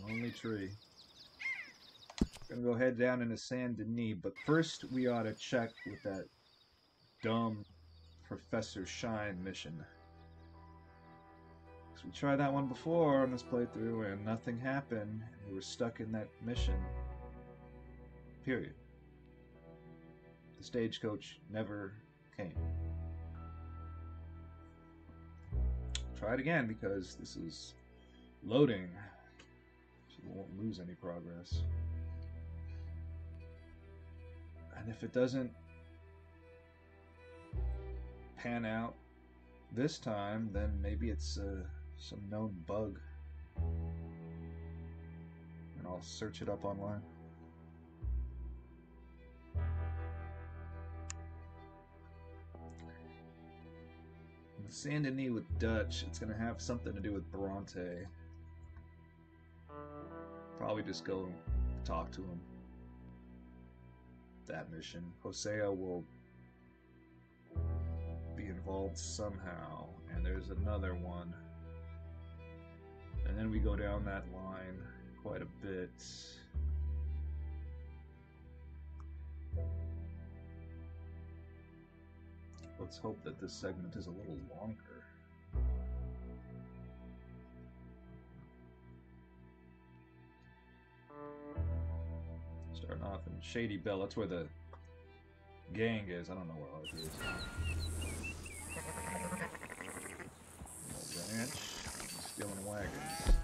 lonely tree. Gonna go head down into Saint Denis, but first we ought to check with that dumb Professor Shine mission. Because we tried that one before on this playthrough and nothing happened. We were stuck in that mission. Period. The stagecoach never came. Try it again because this is loading, so we won't lose any progress. And if it doesn't pan out this time, then maybe it's some known bug. And I'll search it up online. The Saint Denis with Dutch, it's going to have something to do with Bronte. Probably just go talk to him. That mission. Hosea will be involved somehow, and there's another one. And then we go down that line quite a bit. Let's hope that this segment is a little longer. Starting off in Shady Belle, that's where the gang is. I don't know where all it is. Ranch, stealing wagons.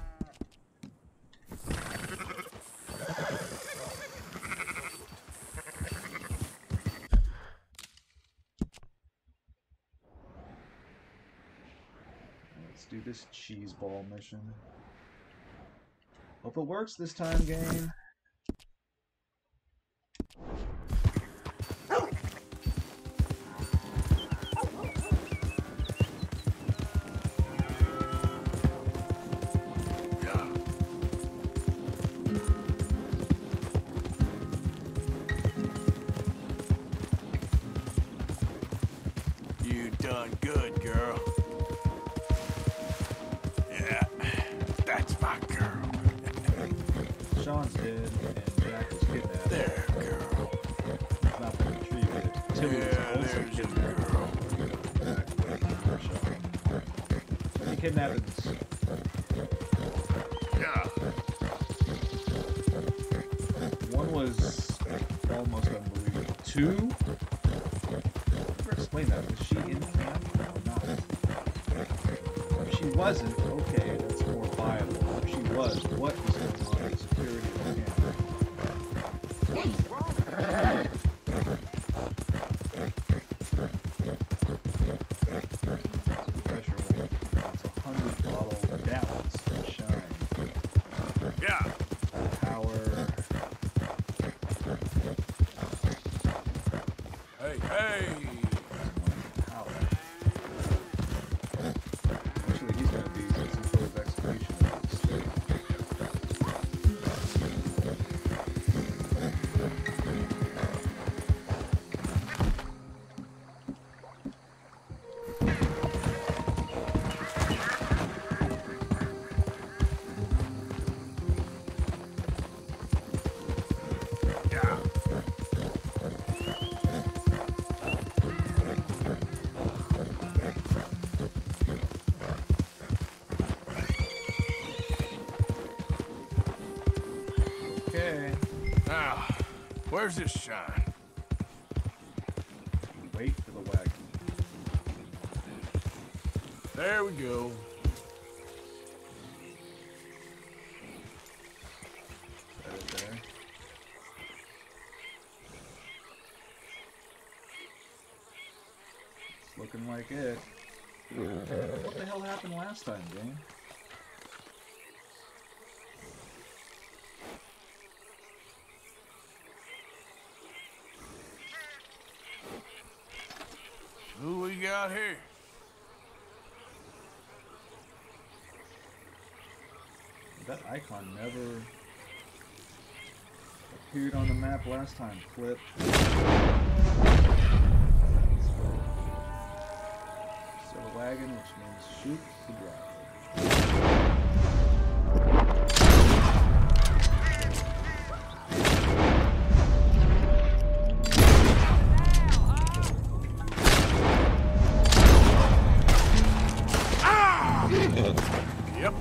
Let's do this cheese ball mission. Hope it works this time, game. Done good, girl. Yeah, that's my girl. Sean's dead, and Jack is kidnapped. There, girl. It's not been retrieved. Tilly was also kidnapped. Girl. Jack waiting for Sean. He kidnapped. Yeah. One was almost unbelievable. Two? Never explain that. Was she in camp or not? If she wasn't, okay, that's more viable. If she was, what is going on in security of the camp? Pressure weight. It's 100 bottle gallons of shine. Yeah. Power. Hey, hey. Power. Actually, he's going to be since until his execution. Yeah. Okay. Now, where's this shine? Wait for the wagon. There we go. That is there. It's looking like it. What the hell happened last time, game? Who we got here? That icon never appeared on the map last time. Flip. So the wagon, which means shoot the driver. Yep.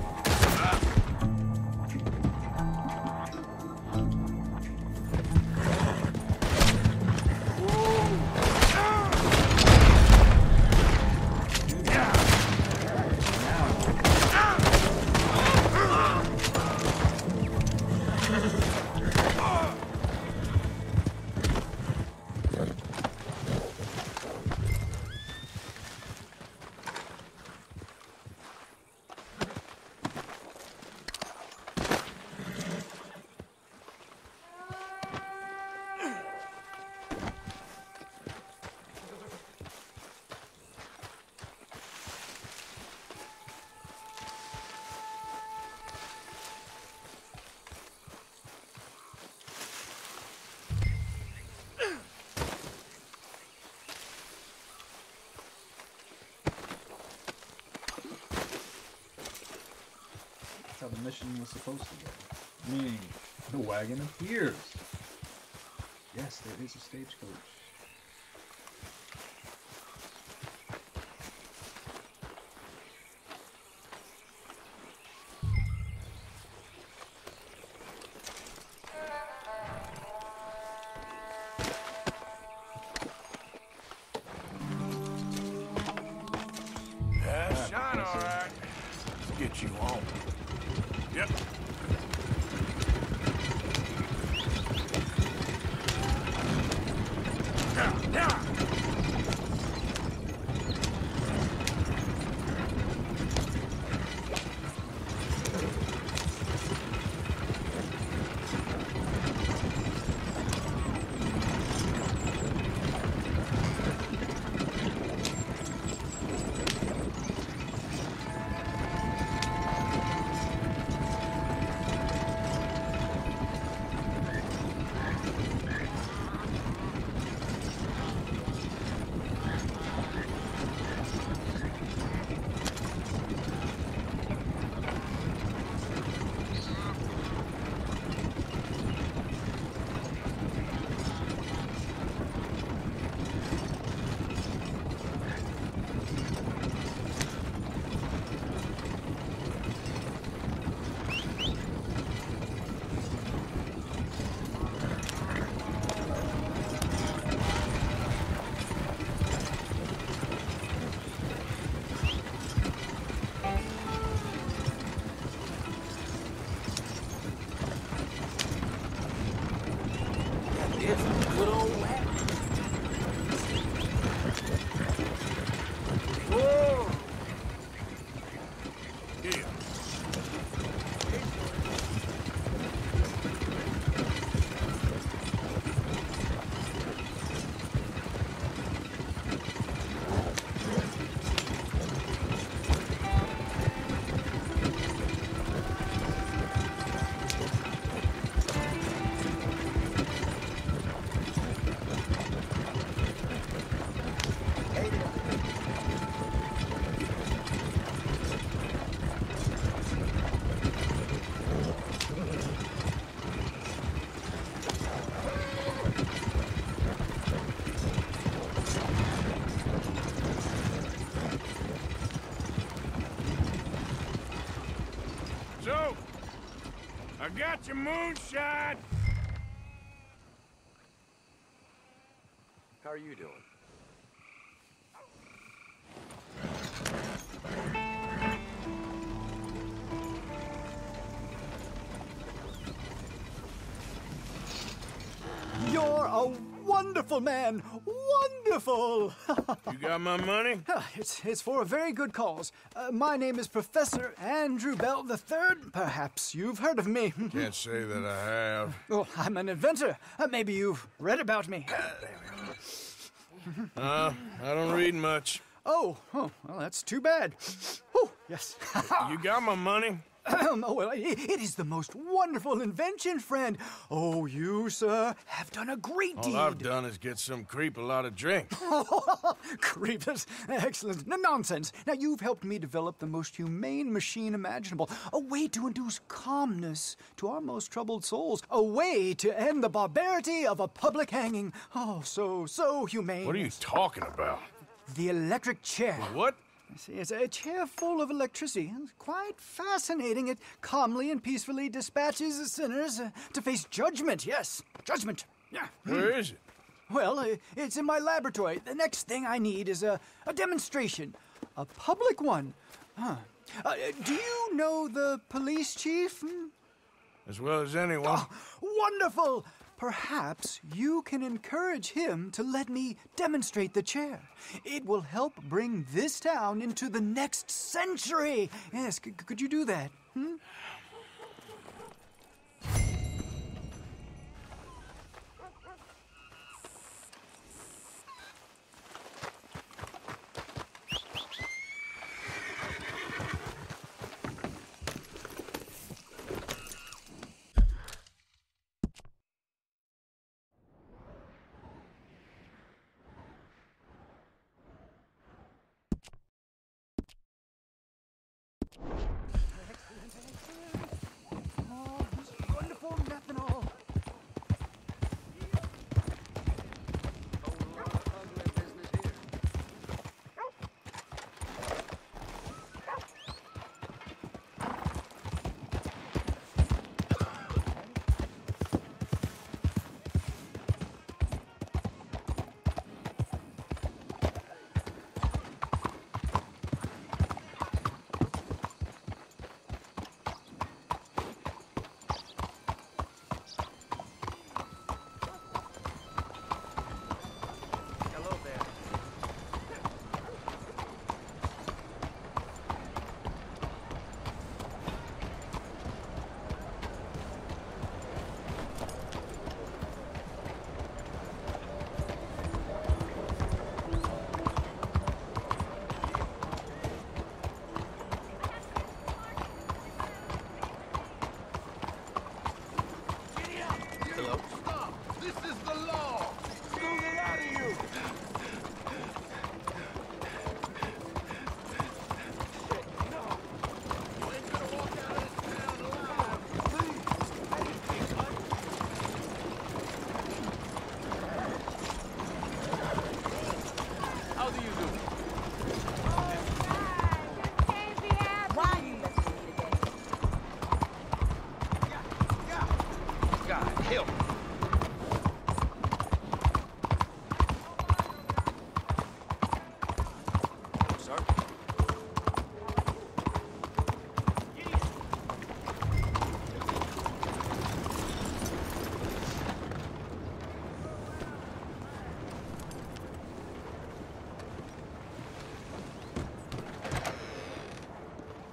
That's how the mission was supposed to go. Meaning, the wagon appears. Yes, there is a stagecoach. Yeah, shine all right. Let's get you home. Yep. Yeah. Good old wagon. Whoa! Yeah. So, I got your moonshine. How are you doing? You're a wonderful man! Wonderful! You got my money? It's for a very good cause. My name is Professor Andrew Bell III. Perhaps you've heard of me. Can't say that I have. Oh, I'm an inventor. Maybe you've read about me. I don't read much. Oh, well, that's too bad. Oh, yes. You got my money? Oh, well, it is the most wonderful invention, friend. Oh, you, sir, have done a great deed. All I've done is get some creep a lot of drink. Creepers. Excellent. No, nonsense. Now, you've helped me develop the most humane machine imaginable. A way to induce calmness to our most troubled souls. A way to end the barbarity of a public hanging. Oh, so humane. What are you talking about? The electric chair. What? I see. It's a chair full of electricity. It's quite fascinating. It calmly and peacefully dispatches sinners to face judgment. Yes, judgment. Yeah. Where is it? Well, it's in my laboratory. The next thing I need is a demonstration. A public one. Huh. Do you know the police chief? As well as anyone. Oh, wonderful! Perhaps you can encourage him to let me demonstrate the chair. It will help bring this town into the next century. Yes, could you do that? Oh, this wonderful methanol.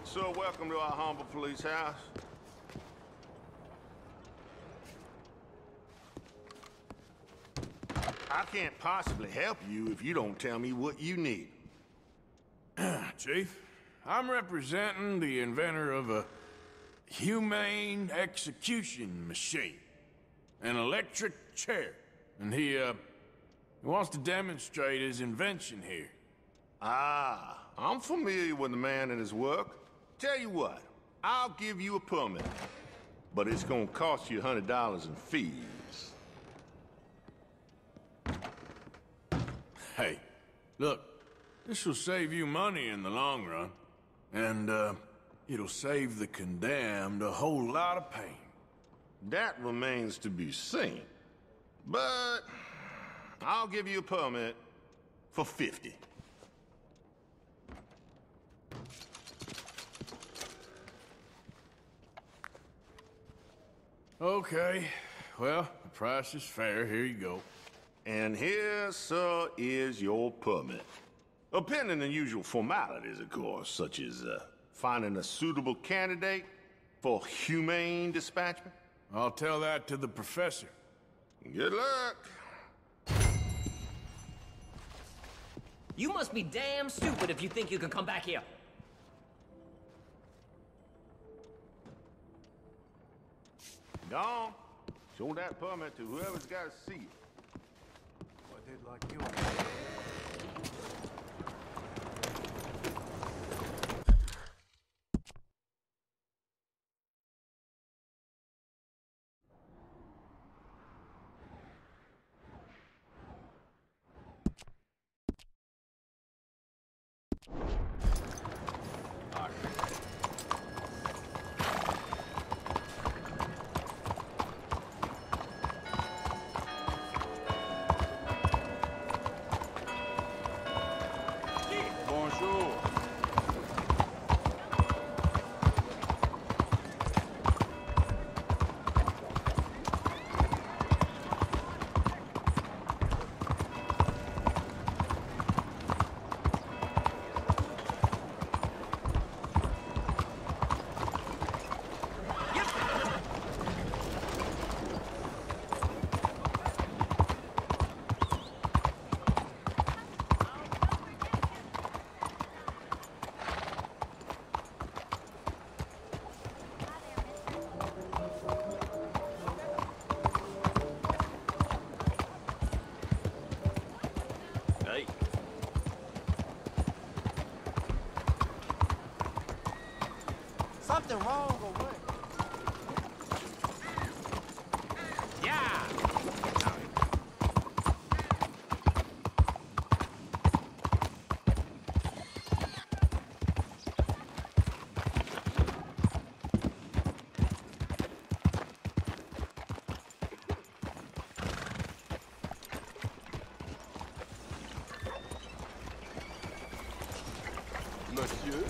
So, welcome to our humble police house. I can't possibly help you if you don't tell me what you need. Chief, I'm representing the inventor of a humane execution machine. An electric chair. And he wants to demonstrate his invention here. Ah, I'm familiar with the man and his work. Tell you what, I'll give you a permit, but it's gonna cost you $100 in fees. Hey, look, this will save you money in the long run. And, it'll save the condemned a whole lot of pain. That remains to be seen. But I'll give you a permit for 50. Okay, well, the price is fair. Here you go. And here, sir, is your permit. Pending the usual formalities, of course, such as finding a suitable candidate for humane dispatchment. I'll tell that to the professor. Good luck. You must be damn stupid if you think you can come back here. Gone. Show that permit to whoever's got to see it. I did like you. Bonjour. Hey. Something wrong or what? Monsieur?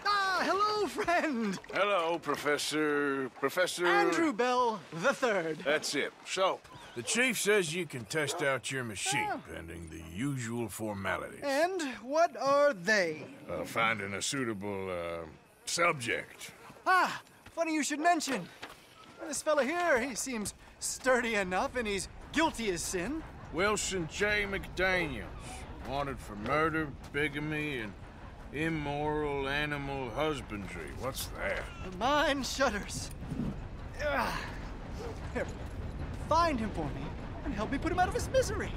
Ah, hello, friend. Hello, Professor... Andrew Bell the Third. That's it. So, the chief says you can test out your machine, pending the usual formalities. And what are they? Finding a suitable, subject. Ah, funny you should mention. This fella here, he seems sturdy enough and he's guilty as sin. Wilson J. McDaniels. Wanted for murder, bigamy, and immoral animal husbandry. What's that? The mind shudders. Ugh. Here, find him for me and help me put him out of his misery.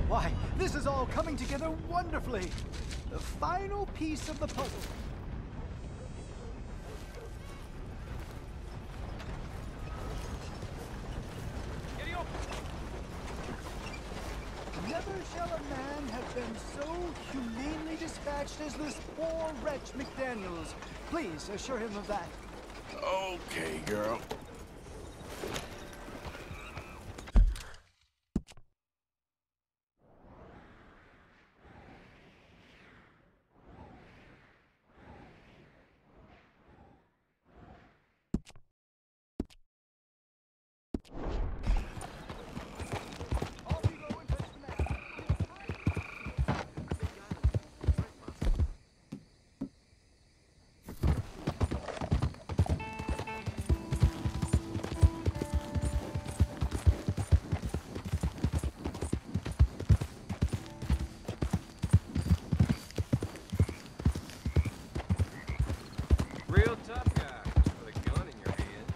Why, this is all coming together wonderfully. The final piece of the puzzle. Never shall a man have been so humanely dispatched as this poor wretch McDaniels. Please assure him of that. Okay, girl. Real tough guy with a gun in your hand.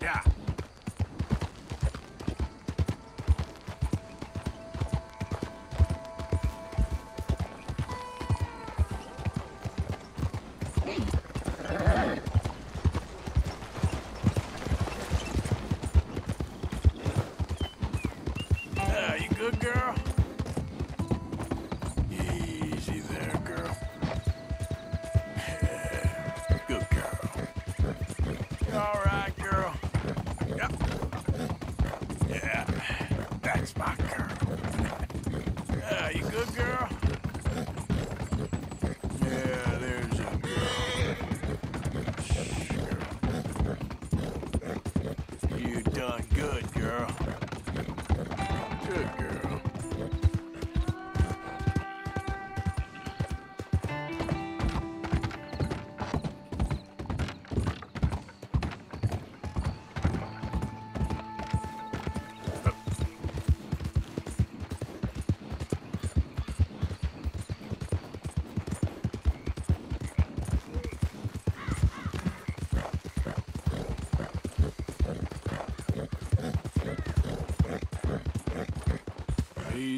Yeah. You good, girl? Easy there, girl. Yeah, good girl. You all right, girl?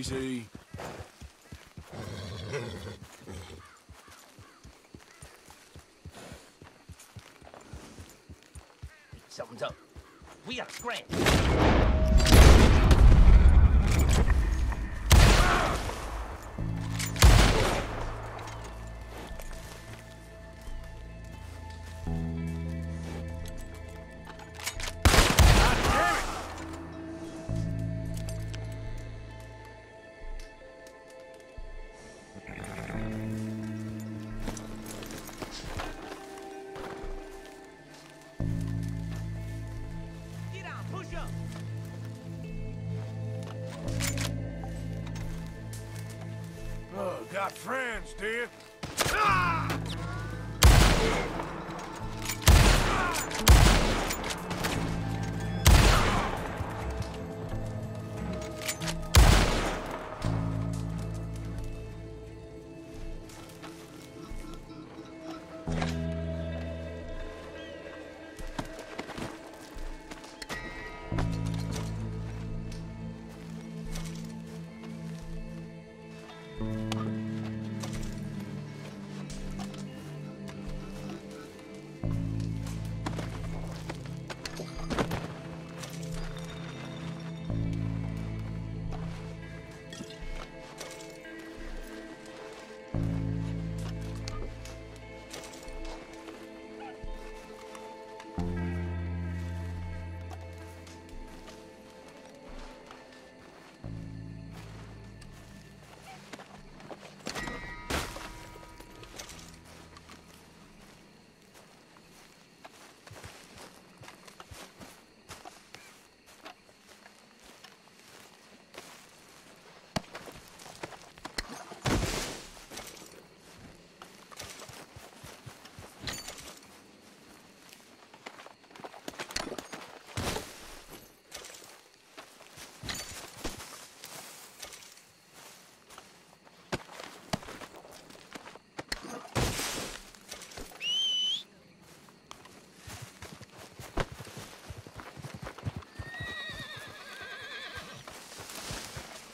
Easy. Something's up. We gotta scram. Oh, got friends, do you?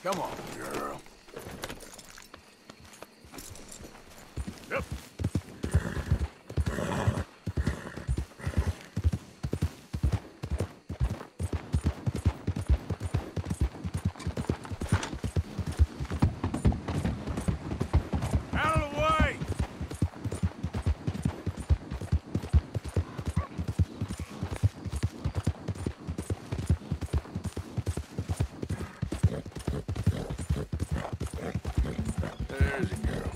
Come on, girl. Yep. Out of the way! There's a girl.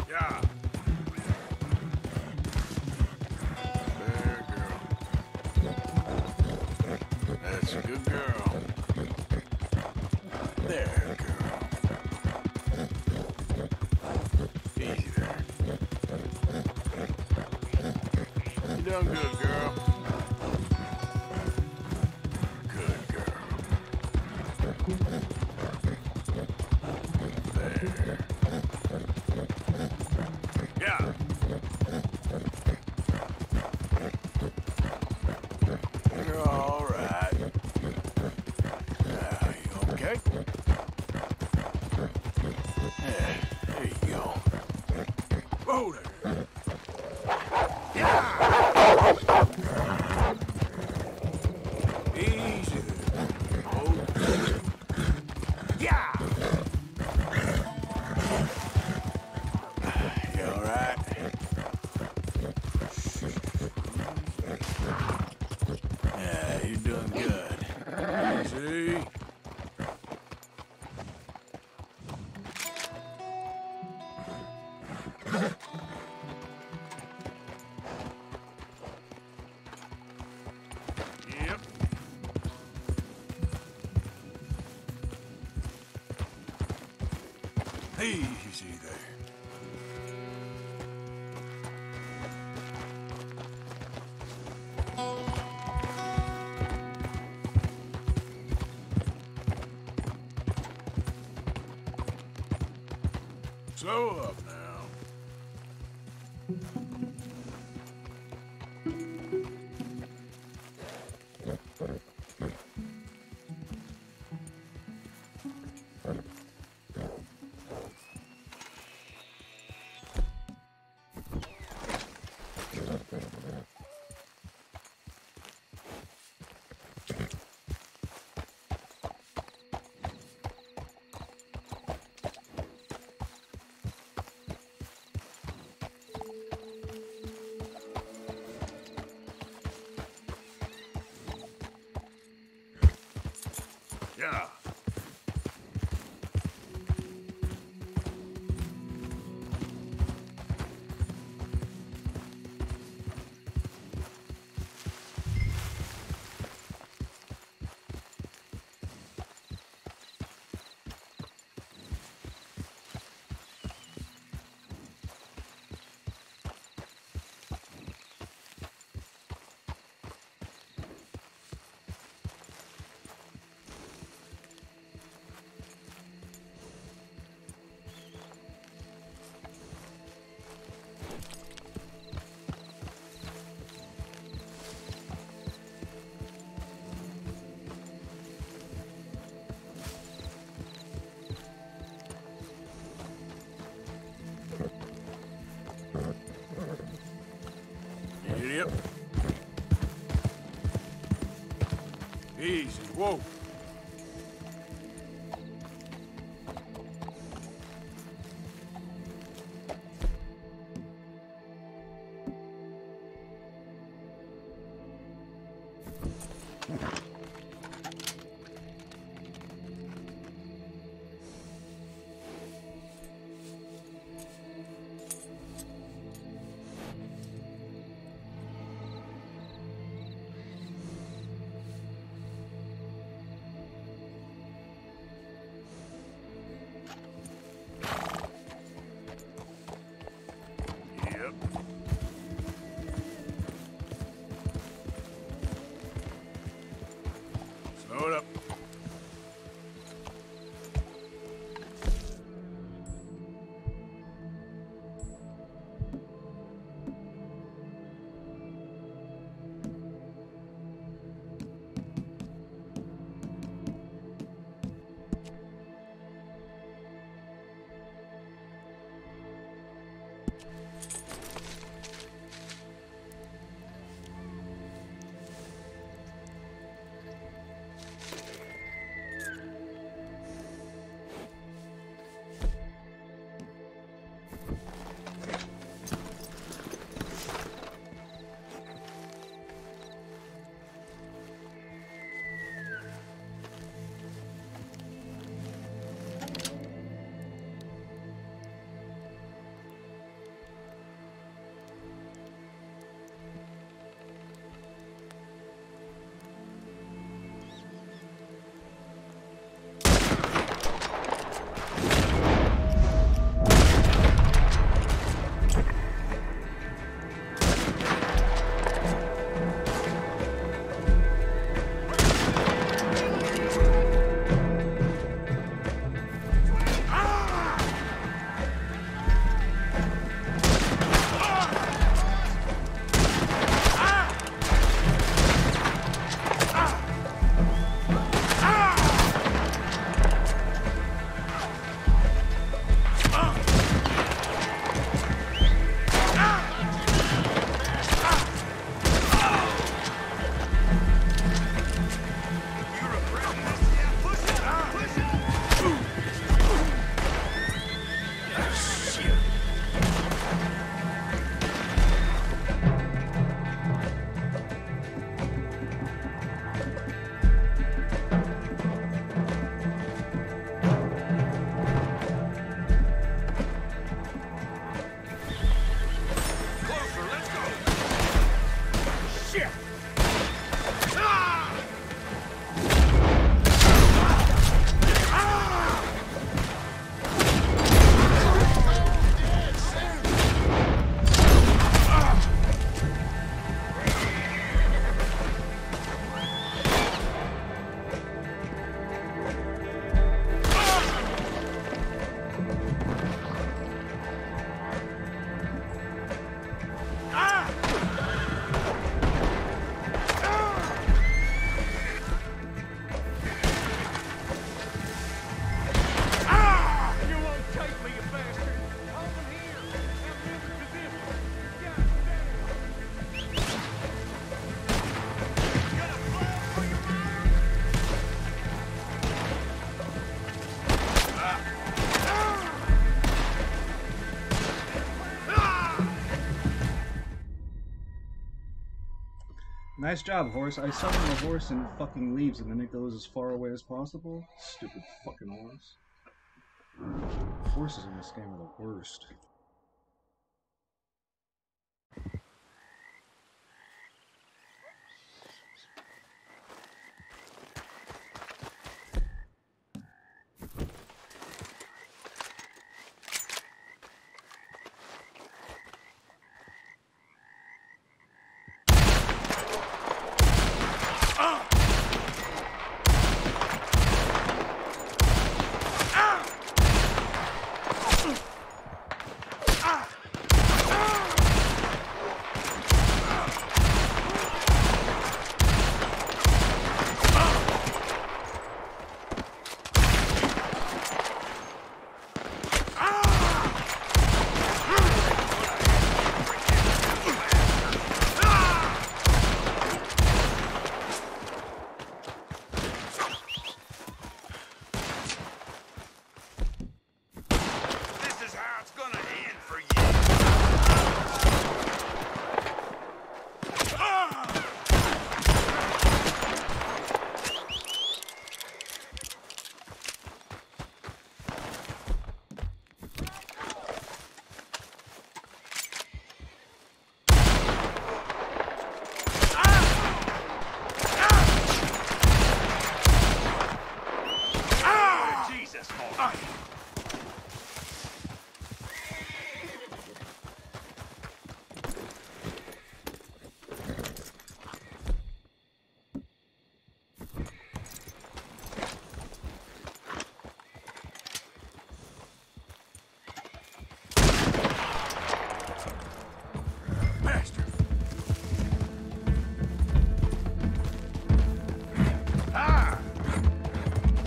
Yeah. That's a good girl. There, girl. Easy there. You done good, girl. Good girl. There. Yeah. You're all right. Now, you okay? There you go. Whoa there. Yeah. Easy there. Yep. Easy there. Slow up now. Yeah. Yep. Easy. Whoa. Yep. Slow it up. Nice job, horse. I summon the horse and it fucking leaves and then it goes as far away as possible. Stupid fucking horse. Horses in this game are the worst.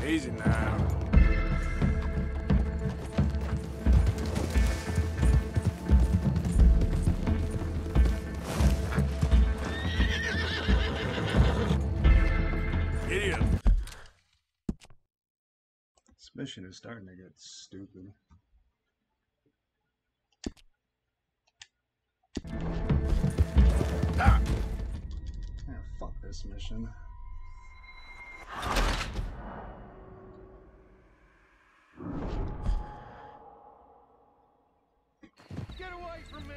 Easy now. Idiot. This mission is starting to get stupid. Ah. Yeah, fuck this mission. Get away from me!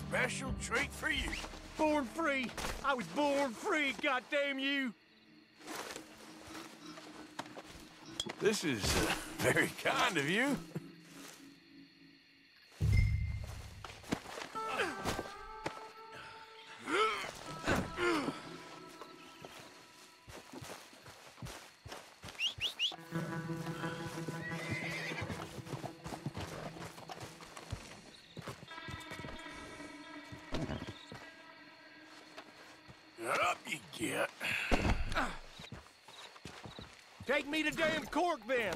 Special treat for you. Born free. I was born free, goddamn you. This is very kind of you. Up you get. Take me to damn Cork, then.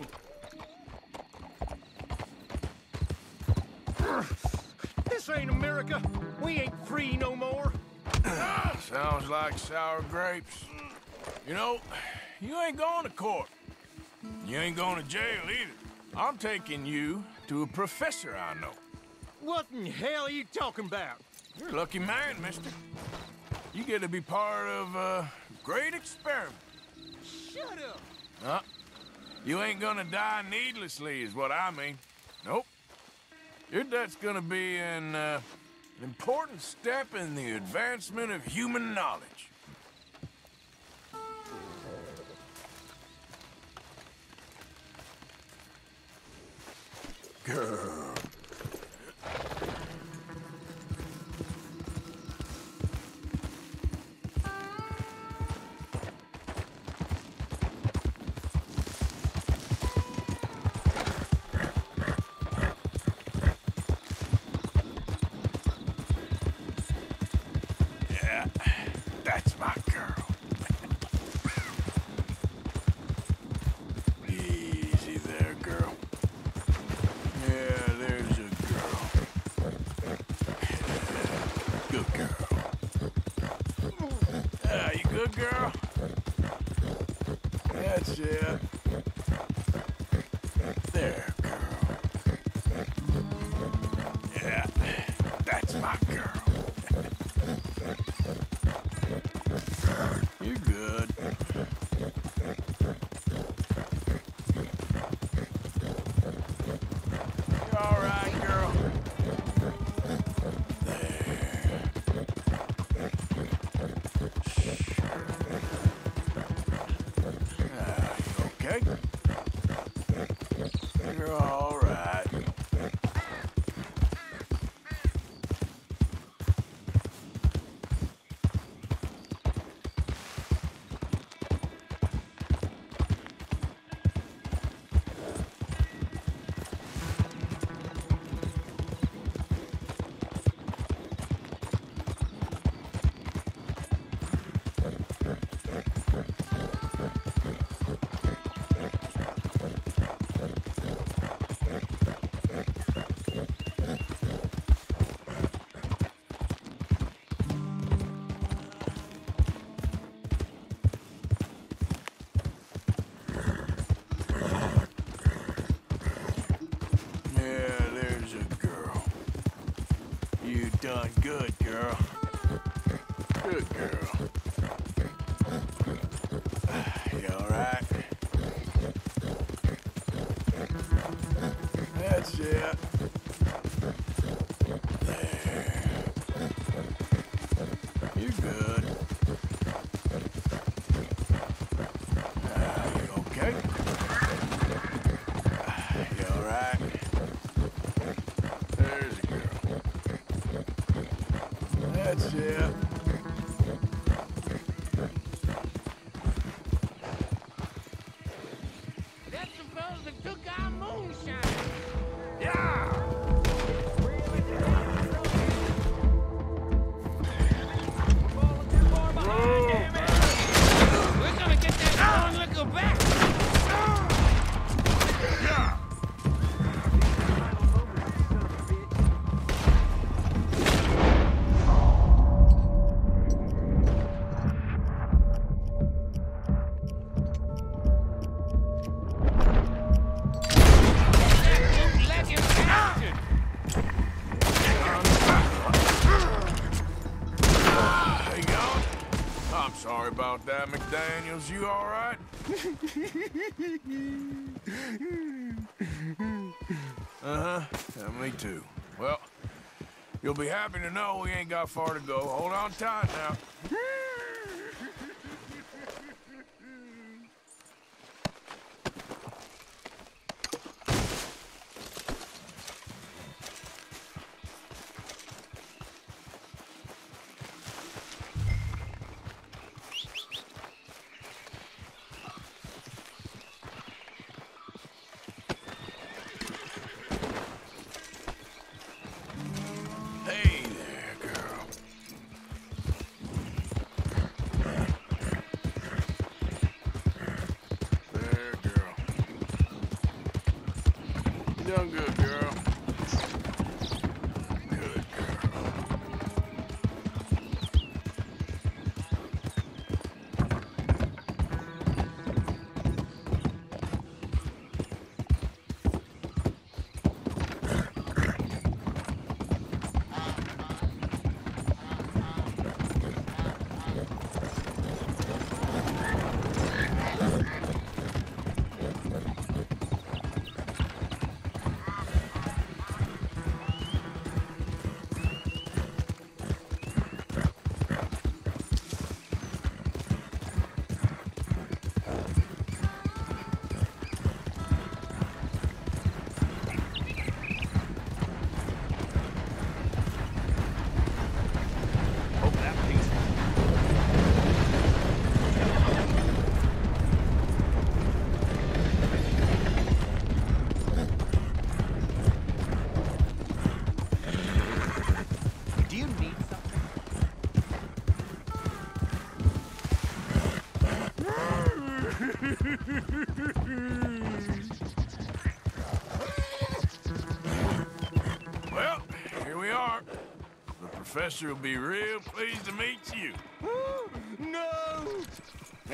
This ain't America. We ain't free no more. Sounds like sour grapes. You know, you ain't going to court. You ain't going to jail either. I'm taking you to a professor I know. What in hell are you talking about? You're a lucky man, mister. You get to be part of a great experiment. Shut up! You ain't gonna die needlessly is what I mean. Nope. Your death's gonna be an important step in the advancement of human knowledge. Girl. good, girl? That's it. There, girl. Yeah, that's my girl. You're good. You're all right, girl. Okay. You're all right. You done good, girl. Good girl. You all right? That's it. There. You're good. You okay? You all right? There's a girl. That's it. That's the fellas that took our moonshine. Yeah! We're gonna get that strong liquor back. Yeah! Sorry about that, McDaniels. You all right? Yeah, me too. Well, you'll be happy to know we ain't got far to go. Hold on tight now. Hey there, girl. There, girl. You done good, girl. Good girl. Do you need something? Well, here we are. The professor will be real pleased to meet you. No!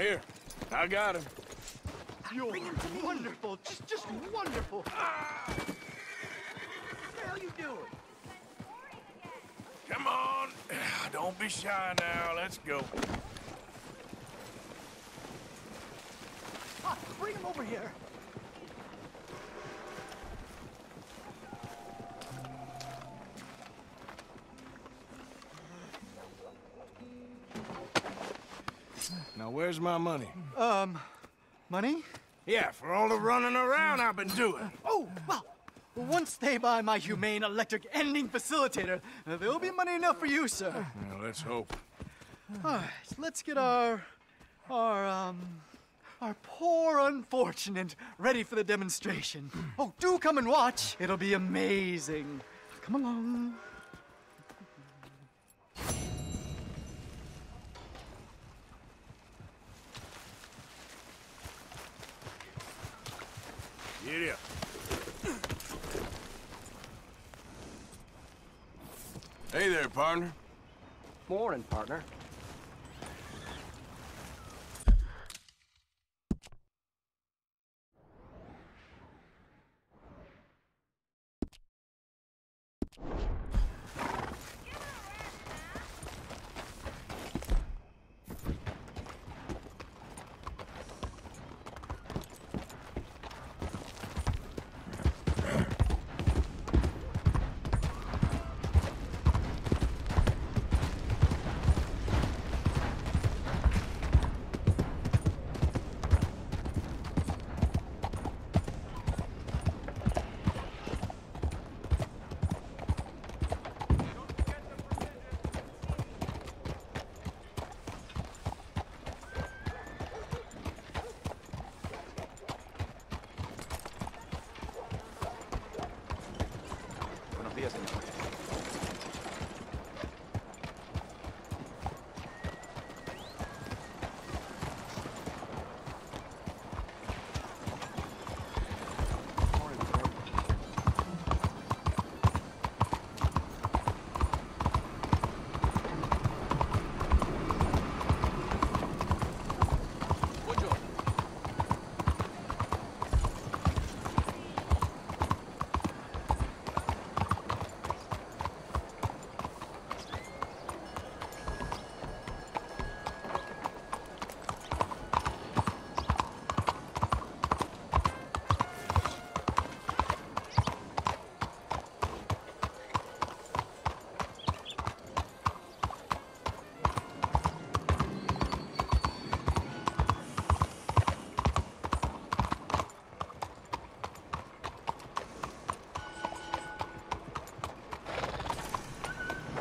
Here, I got him. You're wonderful. Just wonderful. Ah! What the hell you doing? Come on. Don't be shy now. Let's go. Bring him over here. Now, where's my money? Money? Yeah, for all the running around I've been doing. Oh, well, once they buy my humane electric ending facilitator, there'll be money enough for you, sir. Well, let's hope. All right, let's get our poor unfortunate ready for the demonstration. Oh, do come and watch. It'll be amazing. Come along. Giddy up. Hey there, partner. Morning, partner. Buenos días, señor.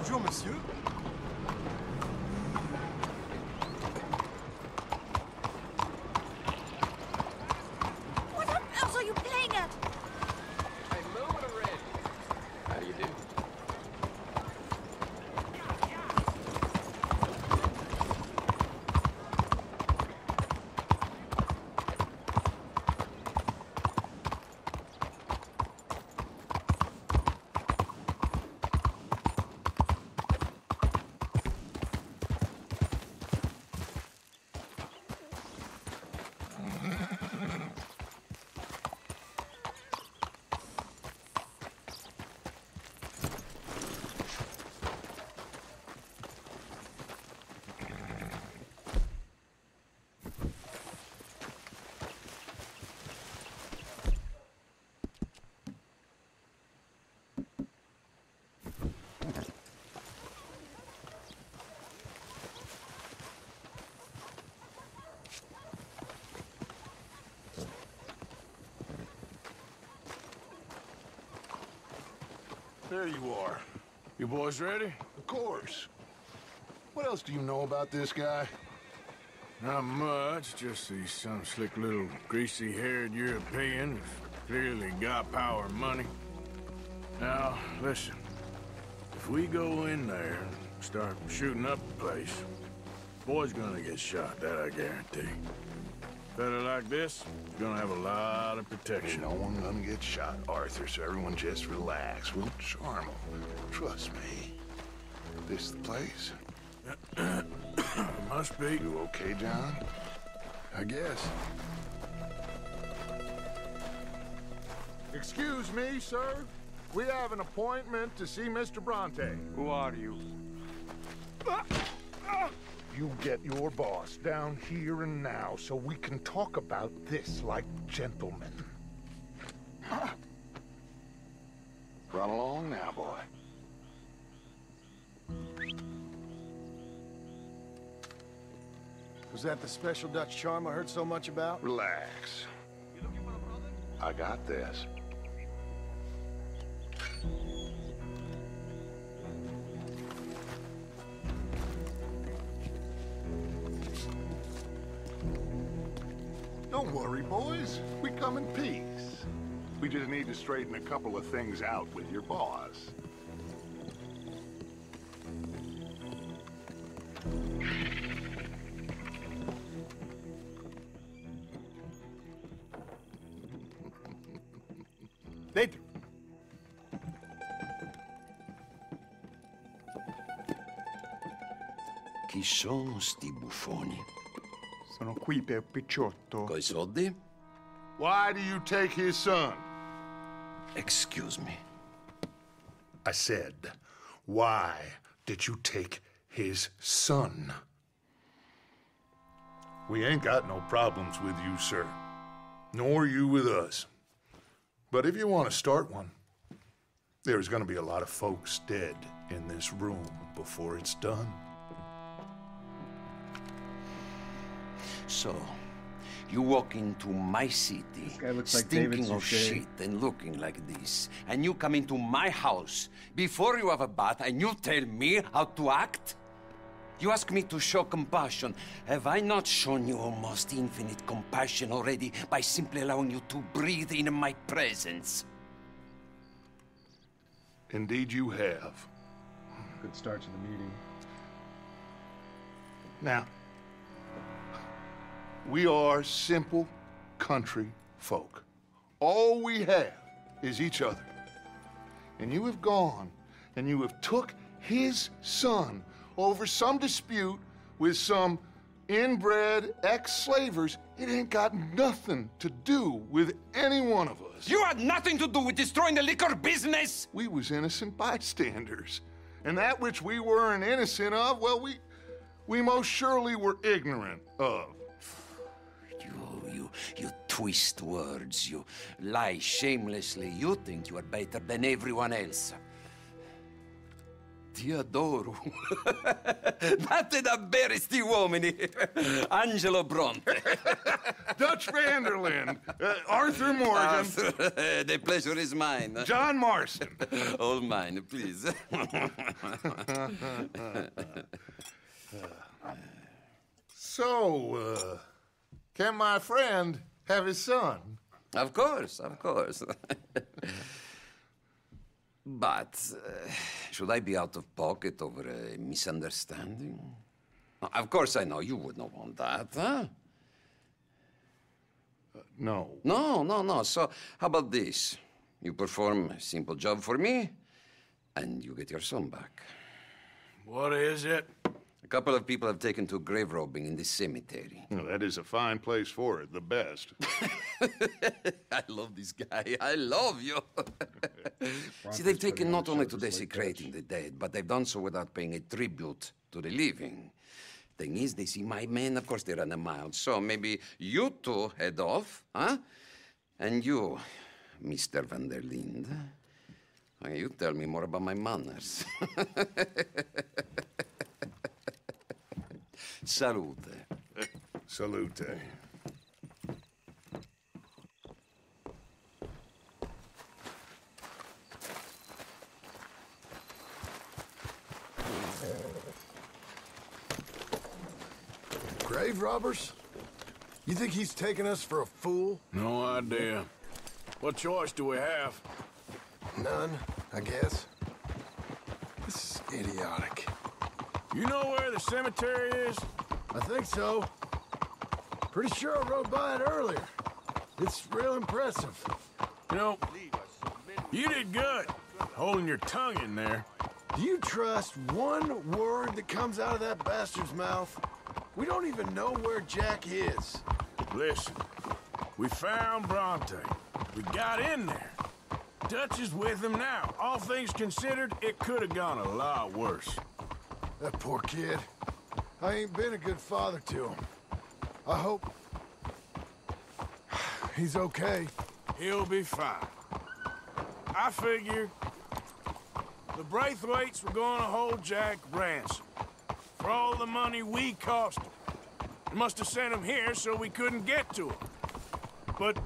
Bonjour, monsieur. What on earth are you playing at? Hey, move it already. How do you do? There you are. You boys ready? Of course. What else do you know about this guy? Not much, just he's some slick little greasy-haired European who's clearly got power and money. Now, listen. If we go in there and start shooting up the place, boy's gonna get shot, that I guarantee. Fella like this is gonna have a lot of protection. Ain't no one gonna get shot, Arthur, so everyone just relax. We'll charm him. Trust me. This the place? Must be. You okay, John? I guess. Excuse me, sir. We have an appointment to see Mr. Bronte. Who are you? You get your boss down here and now so we can talk about this like gentlemen. Run along now, boy. Was that the special Dutch charm I heard so much about? Relax. I got this. Don't worry, boys. We come in peace. We just need to straighten a couple of things out with your boss. Dentro. Chi sono sti buffoni? Sono qui per Picciotto. Coi soldi? Why do you take his son? Excuse me. I said, why did you take his son? We ain't got no problems with you, sir. Nor you with us. But if you want to start one, there's gonna be a lot of folks dead in this room before it's done. So, you walk into my city, stinking of shit and looking like this, and you come into my house before you have a bath, and you tell me how to act? You ask me to show compassion. Have I not shown you almost infinite compassion already by simply allowing you to breathe in my presence? Indeed you have. Good start to the meeting. Now, we are simple country folk. All we have is each other. And you have gone and you have took his son over some dispute with some inbred ex-slavers. It ain't got nothing to do with any one of us. You had nothing to do with destroying the liquor business! We was innocent bystanders. And that which we weren't innocent of, well, we most surely were ignorant of. You twist words, you lie shamelessly, you think you are better than everyone else. Ti adoro. Date da bere sti uomini. Angelo Bronte. Dutch Vanderland. Arthur Morgan. The pleasure is mine. John Marston. All mine, please. So, can my friend have his son? Of course, of course. But, should I be out of pocket over a misunderstanding? Of course I know you would not want that, huh? No. No. So, how about this? You perform a simple job for me, and you get your son back. What is it? A couple of people have taken to grave robbing in this cemetery. Well, that is a fine place for it, the best. I love this guy. I love you. See, they've taken not only to desecrating the dead, but they've done so without paying a tribute to the living. Thing is, they see my men, of course they run a mile. So maybe you two head off, huh? And you, Mr. Van der Linde, you tell me more about my manners. Salute. Salute. Grave robbers? You think he's taking us for a fool? No idea. What choice do we have? None, I guess. This is idiotic. You know where the cemetery is? I think so. Pretty sure I rode by it earlier. It's real impressive. You know, you did good, holding your tongue in there. Do you trust one word that comes out of that bastard's mouth? We don't even know where Jack is. Listen, we found Bronte. We got in there. Dutch is with him now. All things considered, it could have gone a lot worse. That poor kid. I ain't been a good father to him. I hope... he's okay. He'll be fine. I figure the Braithwaites were gonna hold Jack ransom for all the money we cost him. They must have sent him here so we couldn't get to him. But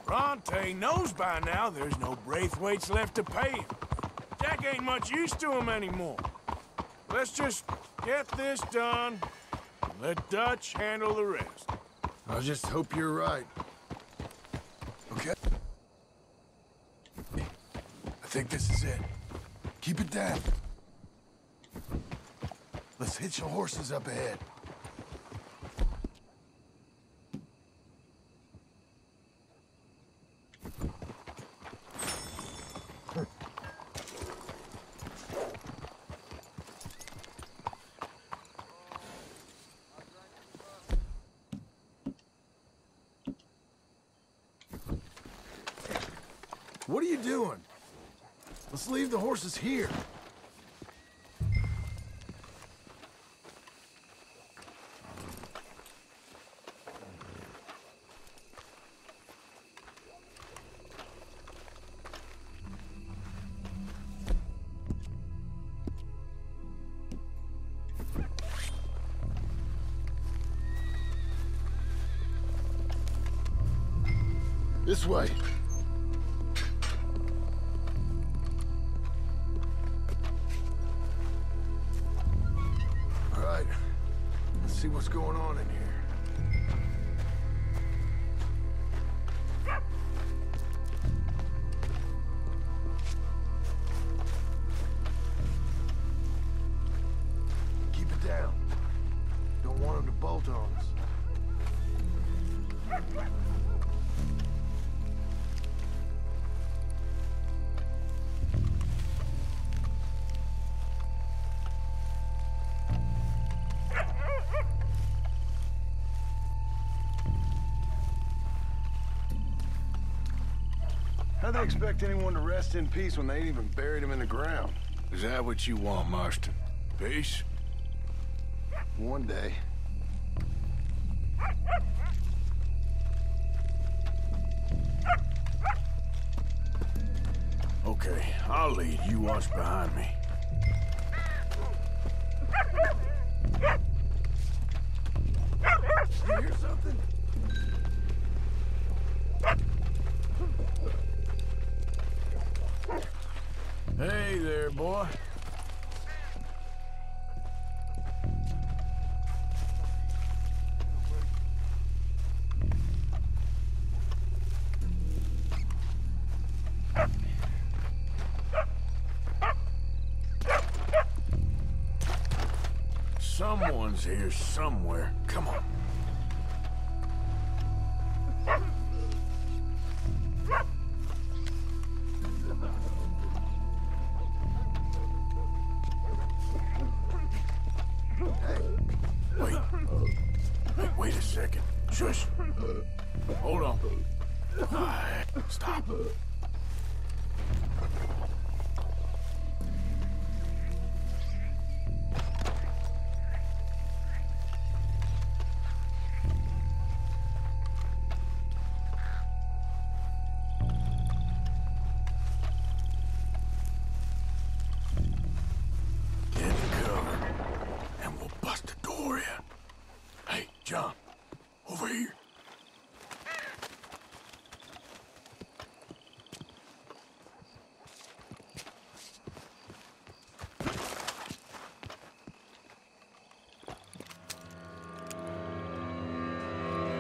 Bronte knows by now there's no Braithwaites left to pay him. Jack ain't much use to him anymore. Let's just get this done and let Dutch handle the rest. I just hope you're right. Okay? I think this is it. Keep it down. Let's hitch the horses up ahead. What are you doing? Let's leave the horses here. This way. All right. Let's see what's going on in here. Keep it down. Don't want them to bolt on us. How they expect anyone to rest in peace when they ain't even buried him in the ground? Is that what you want, Marston? Peace? One day. Okay, I'll lead. You watch behind me. You hear something? Hey there, boy. Someone's here somewhere. Come on. Wait a second. Shush. Hold on. Stop. Get cover, and we'll bust the door in. Hey, John, over here.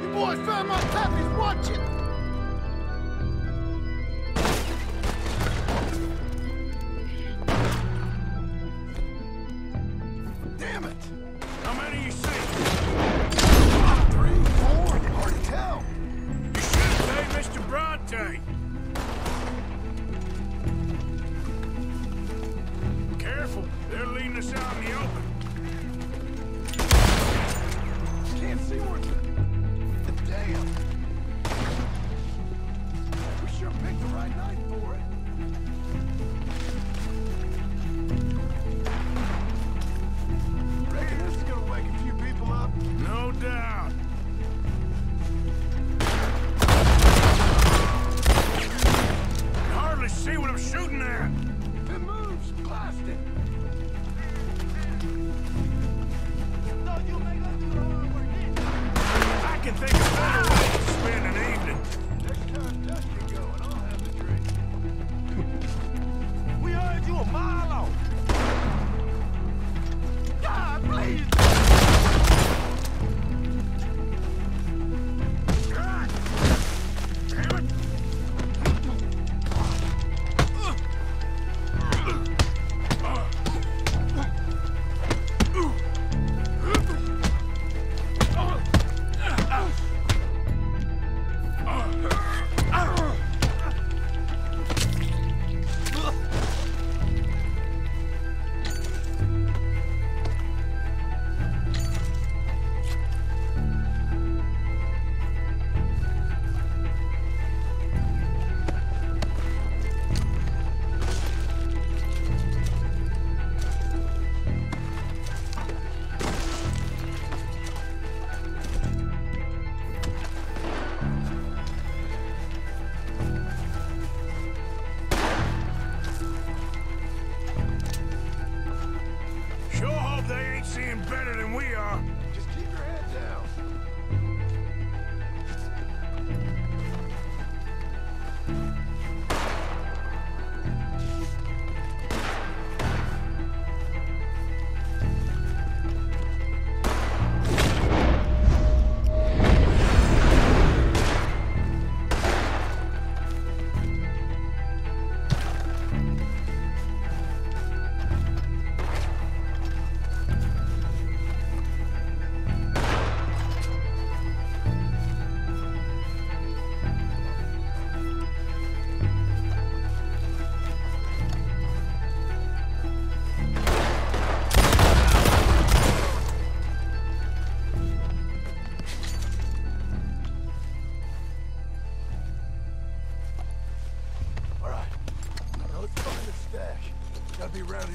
You boys found my puppies watching! Damn it! How many you see? 3, 4, hard to tell. You should say Mr. Bronte. Careful, they're leading us out in the open.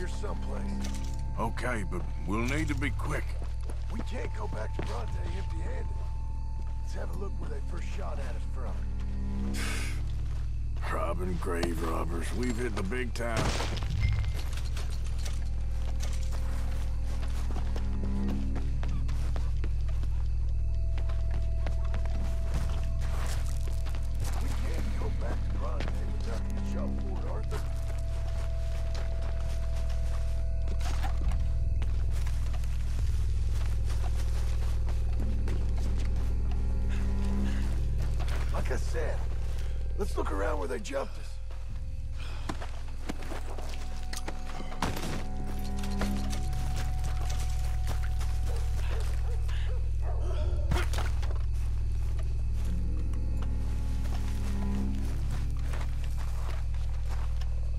here someplace. Okay, but we'll need to be quick. We can't go back to Bronte empty-handed. Let's have a look where they first shot at us from. Robbing grave robbers. We've hit the big time. We can't go back to Bronte without the shop board, Arthur. Like I said, let's look around where they jumped us.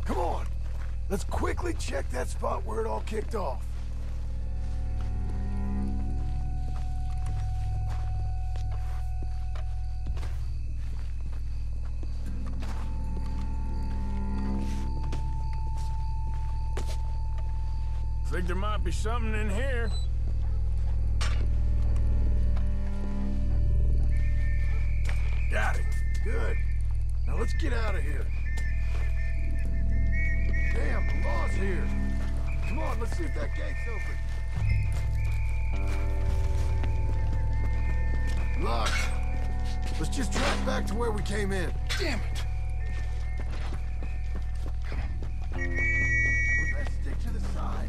Come on, let's quickly check that spot where it all kicked off. Think there might be something in here. Got it. Good. Now let's get out of here. Damn, the law's here. Come on, let's see if that gate's open. Locked. Let's just drive back to where we came in. Damn it. We better stick to the side.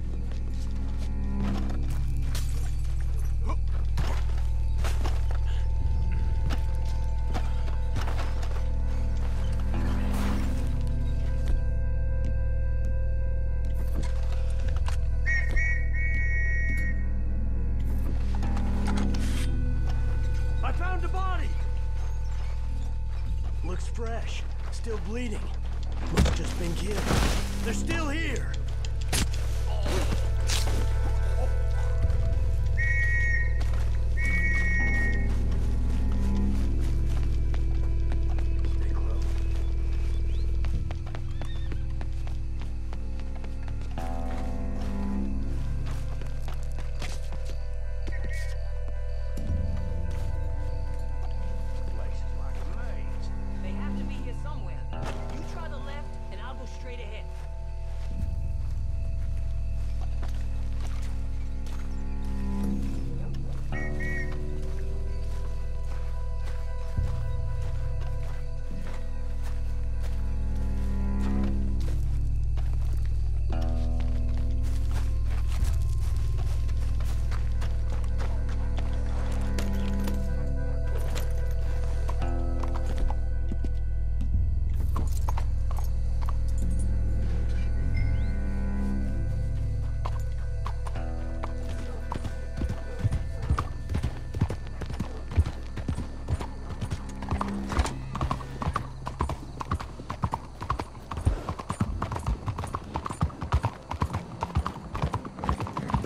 I found a body! Looks fresh. Still bleeding. Must have just been killed. They're still here! Stay close. Place is like a maze. They have to be here somewhere. You try the left, and I'll go straight ahead.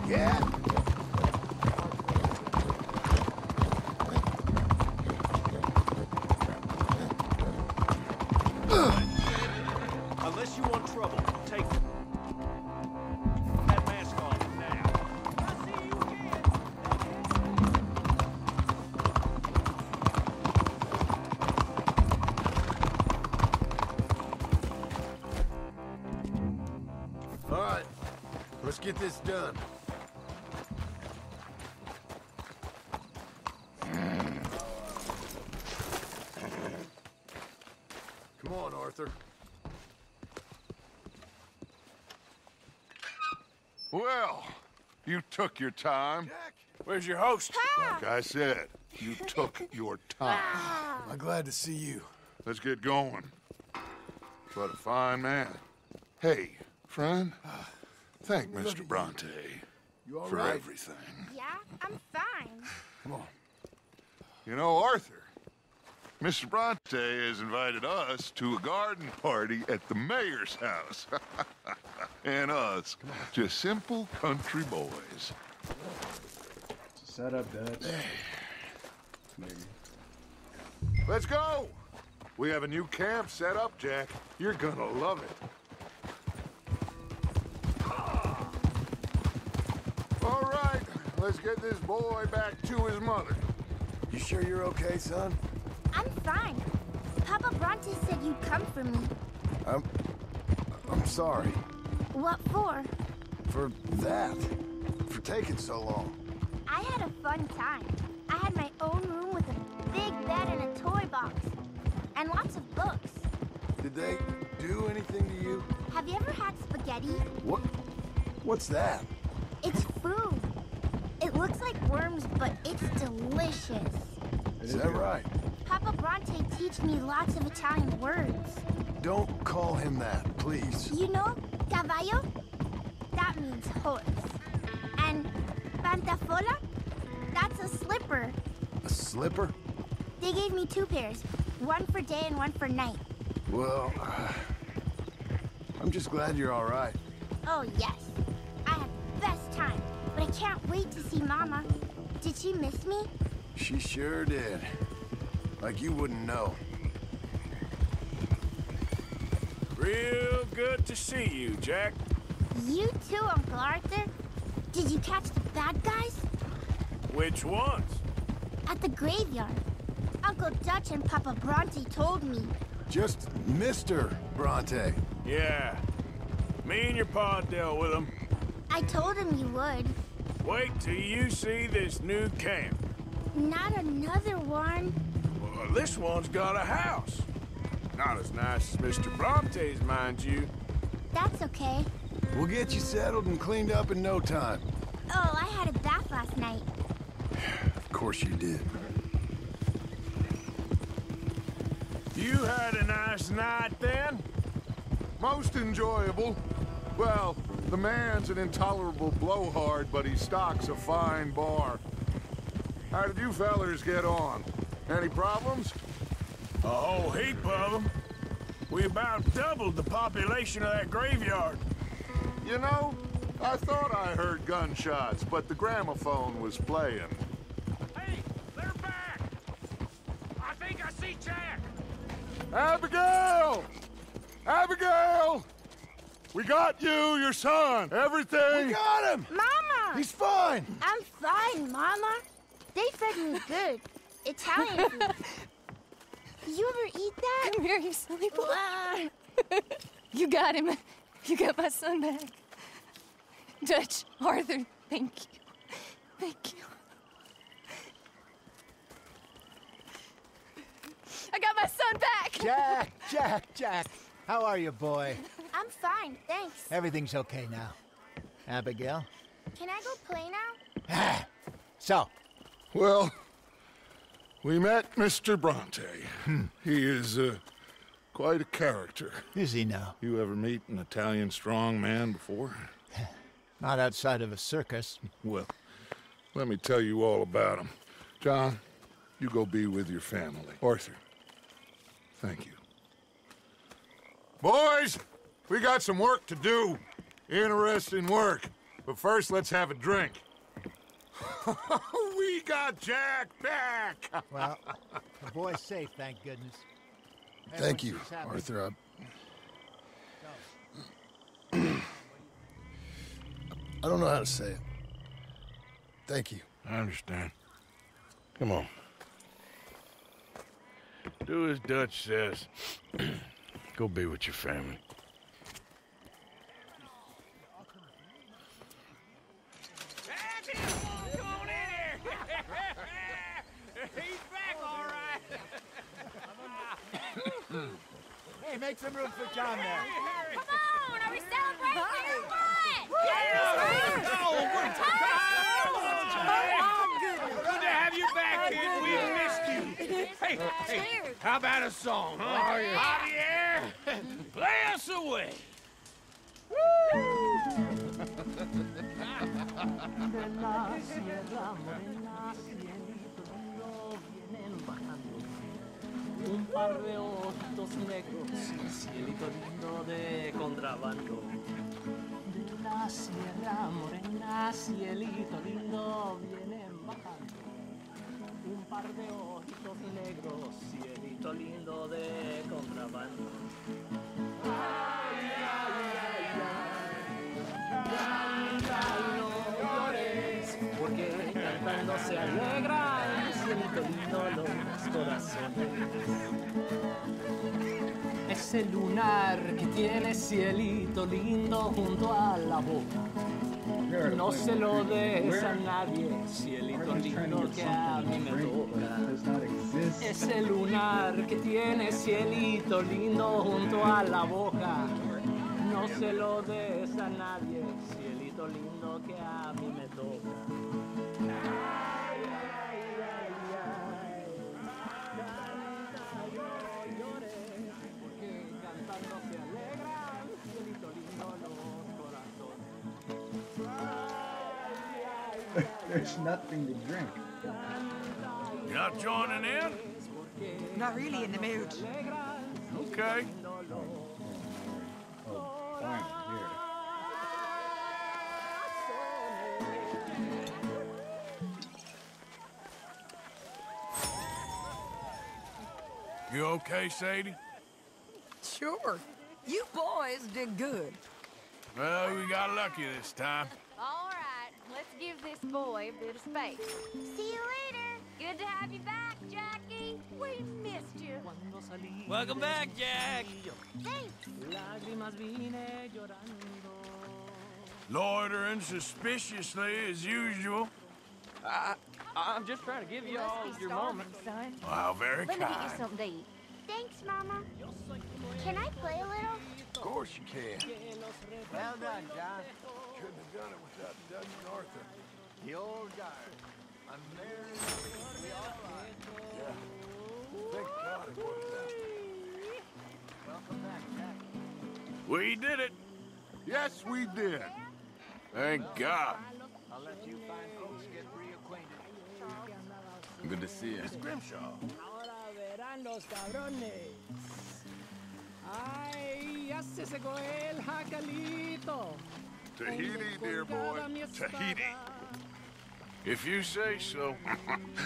Yeah? Unless you want trouble, take that mask off now. I'll see you again. All right, let's get this done. Come on, Arthur. Well, you took your time. Jack, Where's your host? Like I said, you took your time. I'm glad to see you. Let's get going. What a fine man. Hey, friend, thank Mr. Bronte You all for right? everything. Yeah, I'm fine. Come on. You know, Arthur, Mr. Bronte has invited us to a garden party at the mayor's house. And us, just simple country boys. Set up, Dutch. Maybe. Let's go! We have a new camp set up, Jack. You're gonna love it. Let's get this boy back to his mother. You sure you're okay, son? I'm fine. Papa Bronte said you'd come for me. I'm sorry. What for? For that. For taking so long. I had a fun time. I had my own room with a big bed and a toy box. And lots of books. Did they do anything to you? Have you ever had spaghetti? What's that? It's food. It looks like worms, but it's delicious. Is that right? Papa Bronte teach me lots of Italian words. Don't call him that, please. You know, caballo? That means horse. And pantafola? That's a slipper. A slipper? They gave me 2 pairs. One for day and one for night. Well, I'm just glad you're all right. Oh, yes. I had the best time, but I can't wait to see Mama. Did she miss me? She sure did. Like you wouldn't know. Real good to see you, Jack. You too, Uncle Arthur. Did you catch the bad guys? Which ones? At the graveyard. Uncle Dutch and Papa Bronte told me. Just Mr. Bronte. Yeah. Me and your pa dealt with them. I told him you would. Wait till you see this new camp. Not another one. Well, this one's got a house. Not as nice as Mr. Bronte's, mind you. That's okay. We'll get you settled and cleaned up in no time. Oh, I had a bath last night. Of course you did. You had a nice night then? Most enjoyable. Well, the man's an intolerable blowhard, but he stocks a fine bar. How did you fellers get on? Any problems? A whole heap of them. We about doubled the population of that graveyard. You know, I thought I heard gunshots, but the gramophone was playing. Hey, they're back! I think I see Jack! Abigail! Abigail! We got you, your son, everything! We got him! Mama! He's fine! I'm fine, Mama. They fed me good. Italian food. You ever eat that? Come here, you silly boy. You got him. You got my son back. Dutch, Arthur, thank you. Thank you. I got my son back! Jack. How are you, boy? I'm fine, thanks. Everything's okay now. Abigail? Can I go play now? So? Well, we met Mr. Bronte. He is quite a character. Is he now? You ever meet an Italian strong man before? Not outside of a circus. Well, let me tell you all about him. John, you go be with your family. Arthur, thank you. Boys, we got some work to do. Interesting work. But first, let's have a drink. We got Jack back! Well, the boy's safe, thank goodness. Thank you, Arthur. I don't know how to say it. Thank you. I understand. Come on. Do as Dutch says. Go be with your family. Come on in here! He's back, all right! Hey, make some room for John there. Come on, are we celebrating or what? Good to have you back, kid. We missed you. Hey, how about a song, huh? Javier, play us away. Un par de ojitos negros, cielito lindo de contrabando. De la sierra morena, cielito lindo, vienen bajando. Un par de ojitos negros, cielito lindo de contrabando. Ay, ay, ay, ay. Canta y no llores, porque cantando se alegran, cielito lindo los corazones. Ese lunar que tiene cielito lindo junto a la boca. No se lo des a nadie, cielito lindo que a mí me toca. Ese lunar que tiene cielito lindo junto a la boca. No se lo des a nadie, cielito lindo que a mí me toca. Ay, ay, ay, ay. Canta, no llores, porque cantando se alegran, cielito lindo los corazones. There's nothing to drink. You not joining in? Not really in the mood. Okay. Oh, fine, here. You okay, Sadie? Sure. You boys did good. Well, we got lucky this time. All right, let's give this boy a bit of space. See you later. Good to have you back, Jackie. We missed you. Welcome back, Jack. Thanks. Lágrimas vine llorando. Loitering suspiciously as usual. I'm just trying to give you all your moments. Son. Wow, very Let me get you kind. something to eat. Thanks, Mama. Can I play a little? Of course you can. Well done, John. Couldn't have done it without Dutch and Arthur. The old guard. I'm married. We all are. Yeah. Thank God it worked out. Welcome back, Jack. We did it. Yes, we did. Thank God. I'll let you fine folks get reacquainted. Good to see you. Miss Grimshaw. Ahora verán los cabrones. Ay, ya se secó el jacalito. Tahiti, dear boy. Tahiti. If you say so.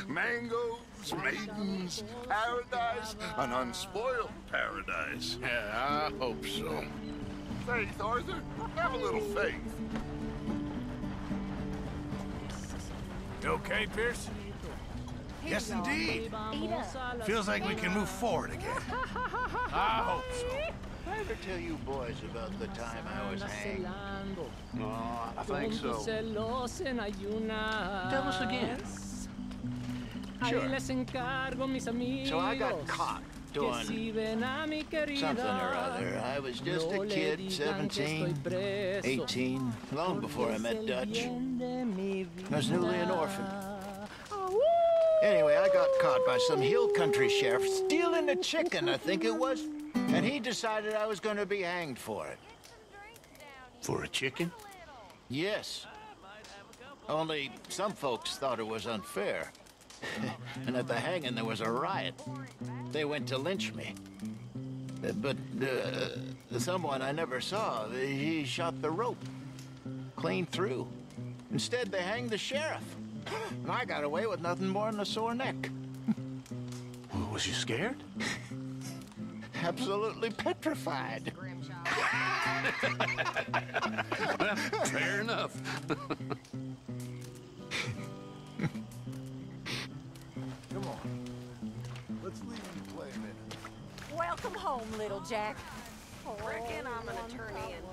Mangoes, maidens, paradise, an unspoiled paradise. Yeah, I hope so. Faith, Arthur. Have a little faith. You okay, Pearson? Yes, indeed. Feels like we can move forward again. I hope so. I ever tell you boys about the time I was hanged? Oh, I think so. Tell us again. Sure. So I got caught doing something or other. I was just a kid, 17, 18, long before I met Dutch. I was newly an orphan. Anyway, I got caught by some hill country sheriff stealing a chicken, I think it was. And he decided I was going to be hanged for it. For a chicken? Yes. Only some folks thought it was unfair. And at the hanging, there was a riot. They went to lynch me. But someone I never saw, he shot the rope clean through. Instead, they hanged the sheriff. And I got away with nothing more than a sore neck. Was you scared? Absolutely petrified. Well, fair enough. Come on. Let's leave you play a minute. Welcome home, little Jack. Reckon I'm gonna turn in.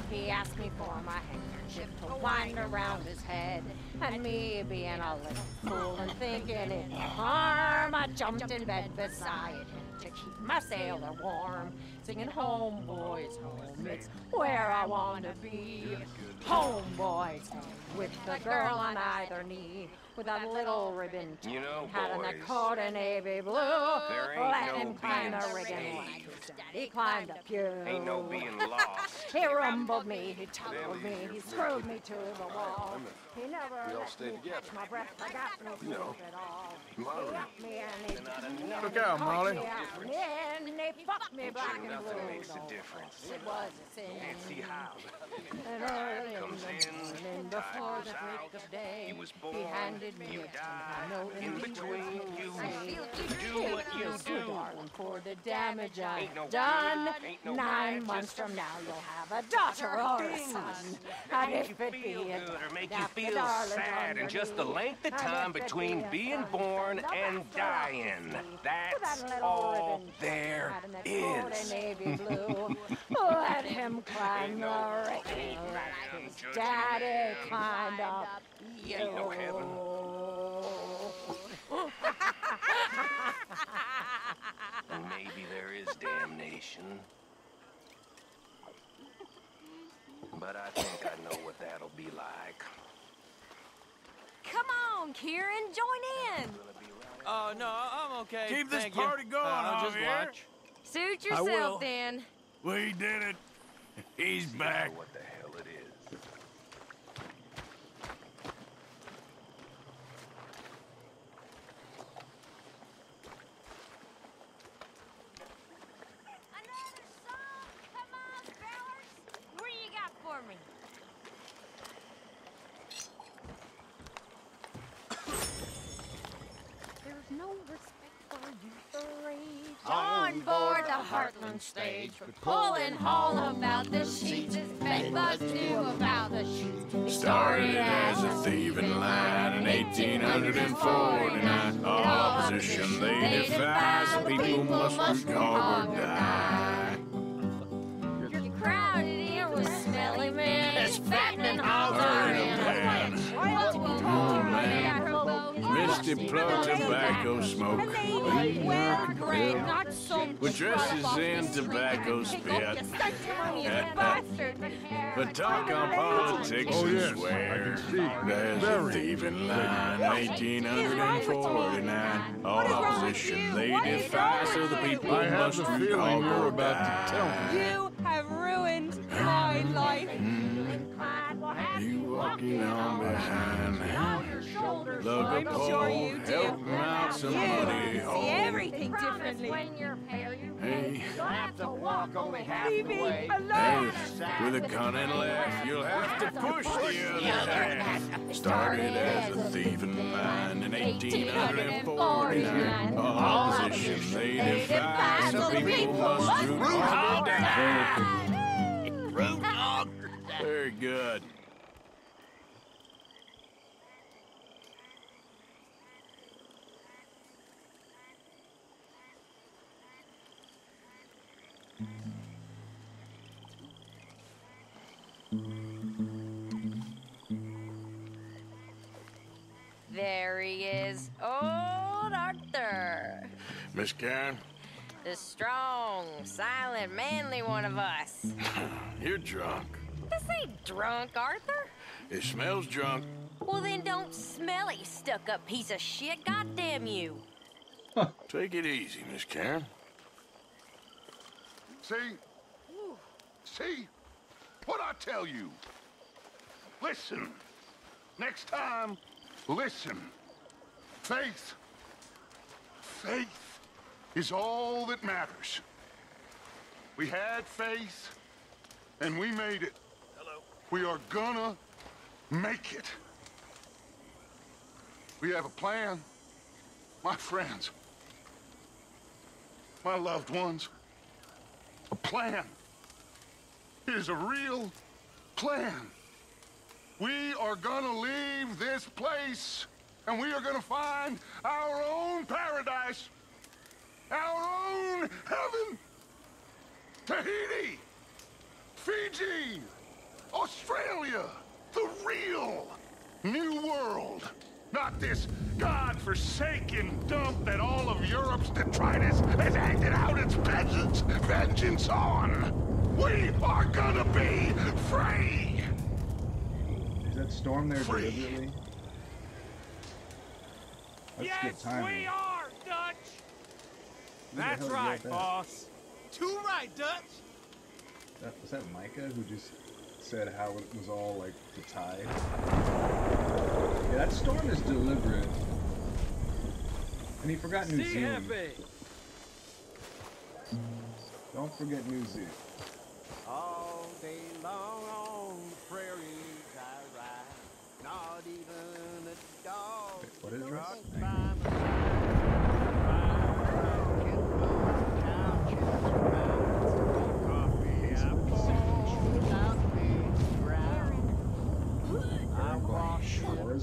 He asked me for my handkerchief to wind around his head. And me being a little fool and thinking it no harm, I jumped in bed beside him to keep my sailor warm. Singing home, boys, home, it's where I want to be. Home, boys, home, with the girl on either knee. with a little ribbon tied. You know, Hat on the boys, coat and navy blue. there ain't Let no him climb the being rigging saved. like his daddy climbed the pew. Ain't no being lost. He rumbled me, he tumbled me, he screwed me to the wall. He never We all let stay me together. catch my breath, forgot me You know, at all. He Molly. upped me and he took me and Look he out, caught Molly. me out. And he fucked me black and Nothing blue. makes a difference. It was a sin. And see how. And early in Comes the morning, before the break of day, He was born, he handed me you a die, note in between you do what you do, darling, for the damage I've done. 9 months from now, you'll have a daughter or a son. And if it be Feel a good or make you nap the feel darling sad, and just the length of time between being born and dying. That's all there is. Navy blue. Let him climb the rigging like his daddy climbed up you. Ain't no heaven. And maybe there is damnation. But I think I know what that'll be like. Come on, Kieran, join in. Oh, no, I'm okay. Keep this thank you. party going, I'll just Javier. watch. Suit I will. yourself, then. We did it. He's back. What the hell it is. Another song? Come on, fellas. What do you got for me? There's no respect for youth or age. On board the Heartland stage, we're pulling all about the sheets. As bedbugs knew about the sheets. Started as a thieving line in 1849. Opposition they defies, the people must dog or die. You're crowded in with smelly men, as fattening hogs are in. Misty plug tobacco smoke. With dresses in tobacco spit. But talk on politics and swear. There's a thieving line, 1849. All opposition they defy, so the people must dog or die. You have ruined my life. You walking on behind. Lug I'm a pole, sure you do. help him out some money. You see everything differently. Hey, You'll have to walk only half Leave the me way. alone. hey, with a cunning laugh, you'll have to push the other half. Started as a thieving line in 1849. Opposition they defy, so people must root hog or die. Root hog or die. Very good. There he is, old Arthur. Miss Karen, The strong, silent, manly one of us. you're drunk. This ain't drunk, Arthur. It smells drunk. Well, then don't smell it, you stuck-up piece of shit. Goddamn you. Take it easy, Miss Karen. See what I tell you. Listen. Next time, listen. Faith is all that matters. We had faith, and we made it. Hello. We are gonna make it. We have a plan, my friends, my loved ones. A plan. It is a real plan. We are gonna leave this place, and we are gonna find our own paradise, our own heaven. Tahiti, Fiji, Australia, the real new world. Not this God-forsaken dump that all of Europe's detritus has acted out its vengeance on. We are gonna be free! Is that Storm there Free. deliberately? Yes, we are, Dutch! That's right, boss. Too right, Dutch. Was that Micah who just said how it was all like the tide? Yeah, that storm is deliberate. And he forgot New Zealand. Don't forget New Zealand. All day long on the prairies I ride. Not even a dog. Wait, what is this? by my side. Can go couches around. Coffee I pour out the ground. I wash in a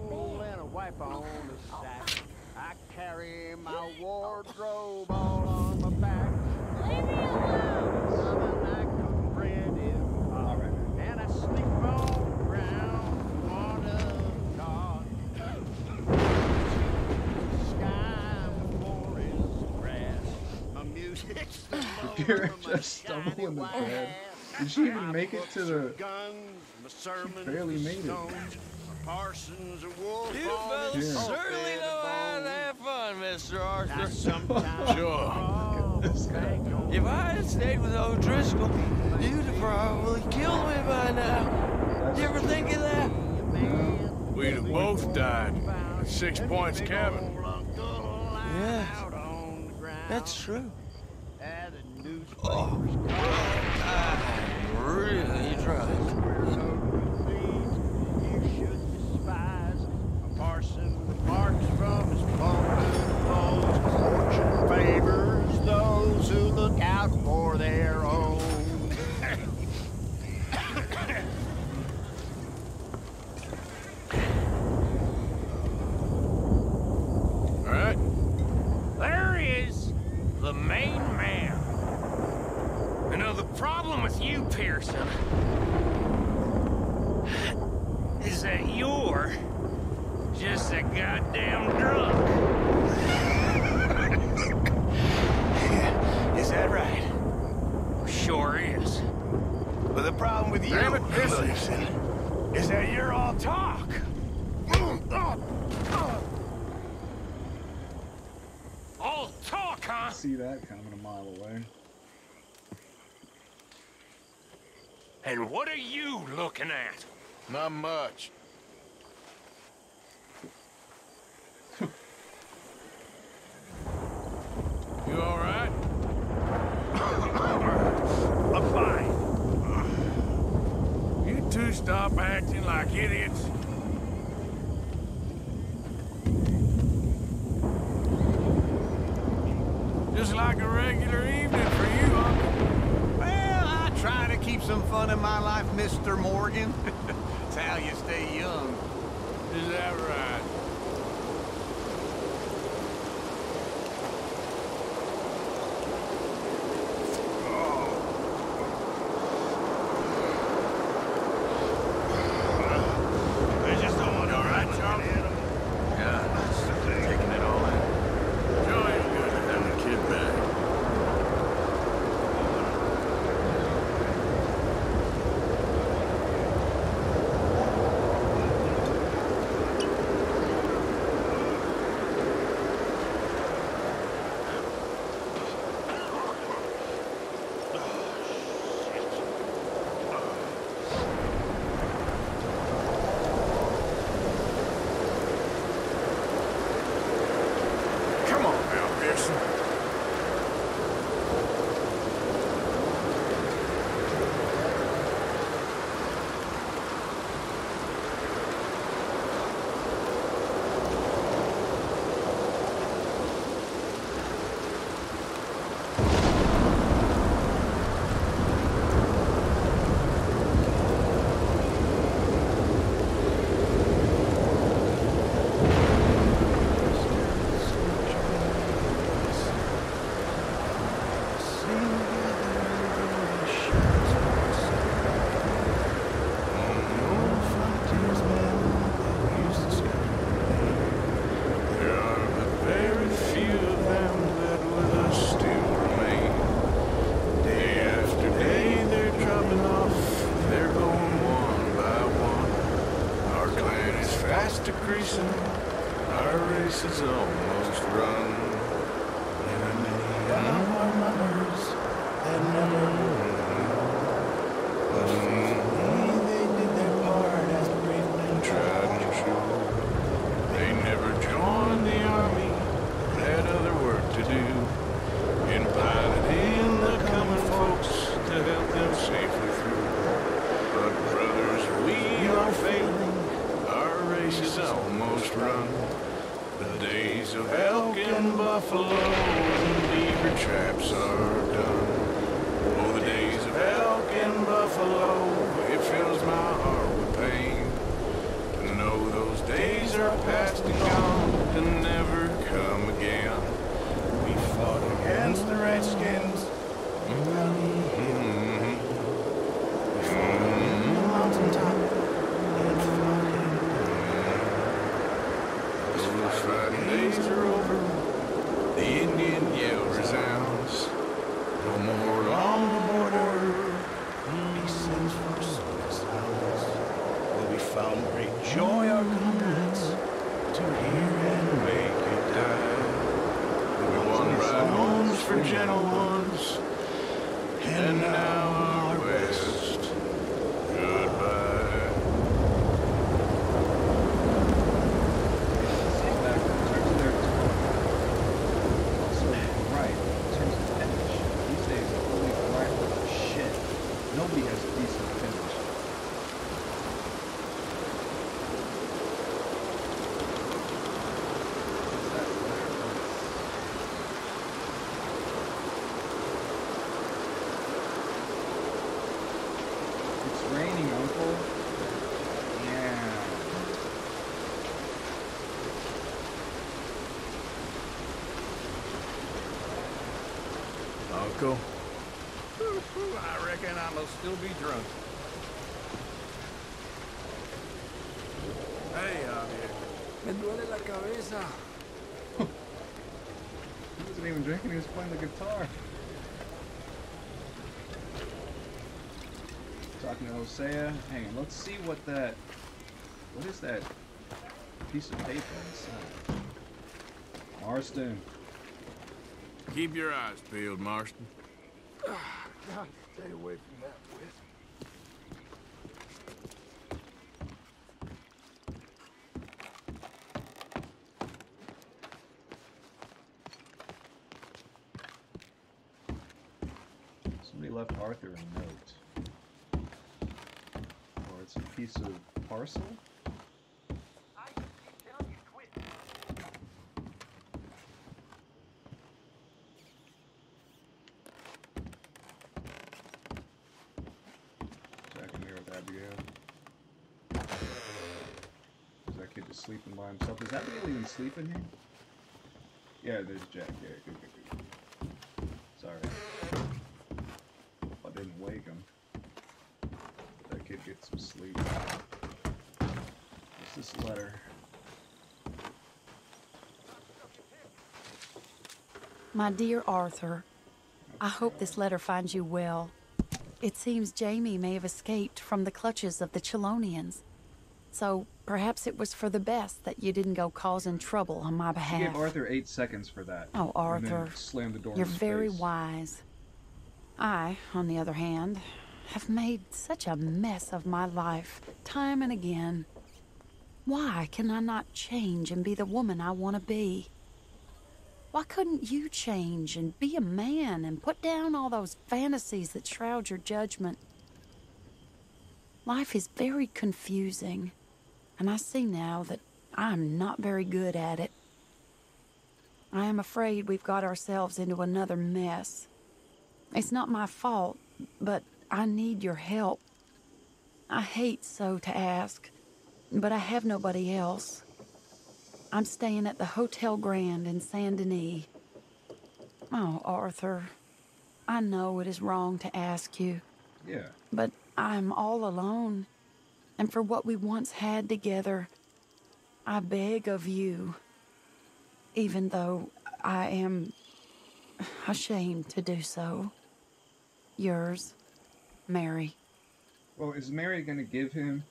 pool and a wipe on the sack. I carry my wardrobe all on my back. Leave me alone! I cook bread in pot, and I sleep on the ground. One of God. Sky before his grass. My music's the You're just stumbling the bed. Did she even make it to the... She barely made it. Parsons and wolf. You fellas certainly know how to have fun, Mr. Arthur. Sure. If I had stayed with O'Driscoll, you'd have probably killed me by now. You ever think of that? We'd have both died at 6 Points Cabin. Yes, that's true. Oh, I'm really drunk. Parson remarks from his pulpit post, fortune favors those who look out for their own. All right. There is the main man. You know, the problem with you, Pearson, is that you're just a goddamn drunk. Is that right? Sure is. But the problem with you, Pearson, is that you're all talk. All talk, huh? See that coming a mile away. And what are you looking at? Not much. You all right? I'm fine. You two stop acting like idiots. Just like a regular evening for you, Uncle. Well, I try to keep some fun in my life, Mr. Morgan. It's how you stay young. Is that right? Our race is almost run. And many of our mothers that never but finally they did their part as brave men tried and true. They never joined the army, had other work to do in piloting the common folks to help them safely through. But brothers, we are failing. Our race is almost run. The days of elk and buffalo and beaver traps are done. Oh, the days of elk and buffalo, it fills my heart with pain. To know those days are past and gone to never come again. We fought against the Redskins. On the mountaintop. Those fighting days are over. The Indian yell resounds. No more along the border. He sends for suicides. Where we found great joy, our comrades, to hear and make it die. We won ride homes for gentle ones. And now our West. Goodbye. Nobody has a decent finish. It's raining, Uncle. Yeah. Uncle? I reckon I'll still be drunk. Hey, Javier. Me duele la cabeza. He wasn't even drinking, he was playing the guitar. Talking to Hosea. Hang on, let's see what that... What is that piece of paper inside? Marston. Keep your eyes peeled, Marston. God, stay away from that whiskey. Somebody left Arthur a note. Or it's a piece of parcel? Jack in here with Abigail. Is that kid just sleeping by himself? Is Abigail even sleeping here? Yeah, there's Jack. Yeah, good. Sorry. I didn't wake him. Let that kid get some sleep. What's this letter? My dear Arthur, I hope this letter finds you well. It seems Jamie may have escaped from the clutches of the Chelonians. So perhaps it was for the best that you didn't go causing trouble on my She behalf. gave Arthur 8 seconds for that. Oh, Arthur, And then slammed the door you're in his very face. wise. I, on the other hand, have made such a mess of my life, time and again. Why can I not change and be the woman I want to be? Why couldn't you change and be a man and put down all those fantasies that shroud your judgment? Life is very confusing, and I see now that I'm not very good at it. I am afraid we've got ourselves into another mess. It's not my fault, but I need your help. I hate so to ask, but I have nobody else. I'm staying at the Hotel Grand in Saint Denis. Oh, Arthur, I know it is wrong to ask you. Yeah. But I'm all alone. And for what we once had together, I beg of you, even though I am ashamed to do so. Yours, Mary. Well, is Mary going to give him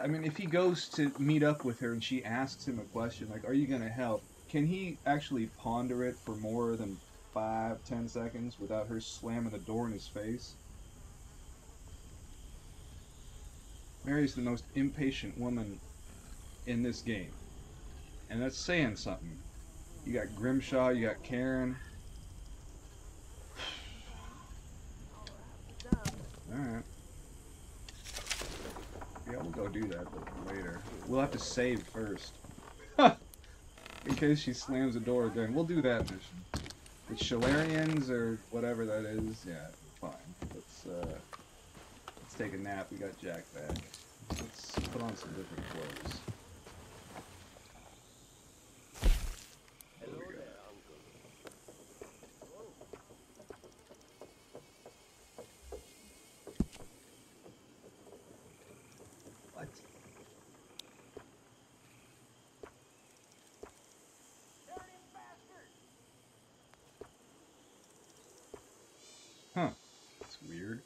I mean, if he goes to meet up with her and she asks him a question like, "Are you gonna help?" Can he actually ponder it for more than 5-10 seconds without her slamming the door in his face? Mary's the most impatient woman in this game, and that's saying something. You got Grimshaw, you got Karen. Alright. Yeah, we'll go do that, but later. We'll have to save first. In case she slams the door again. We'll do that mission. The Shalarians or whatever that is, yeah, fine. Let's take a nap. We got Jack back. Let's put on some different clothes. There we go. What? Huh. That's weird.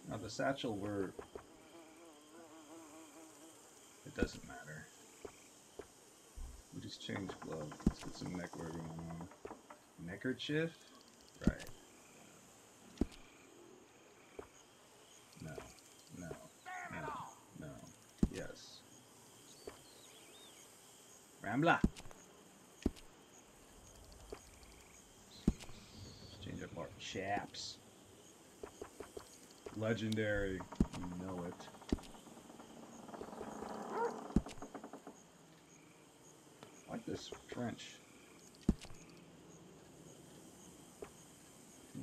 Now the satchel it doesn't matter. We just changed gloves. Let's get some neckwear going on. Neckerchief? Right. No. No. No. No. Yes. Rambla! Let's change up our chaps. Legendary. You know it. I like this French.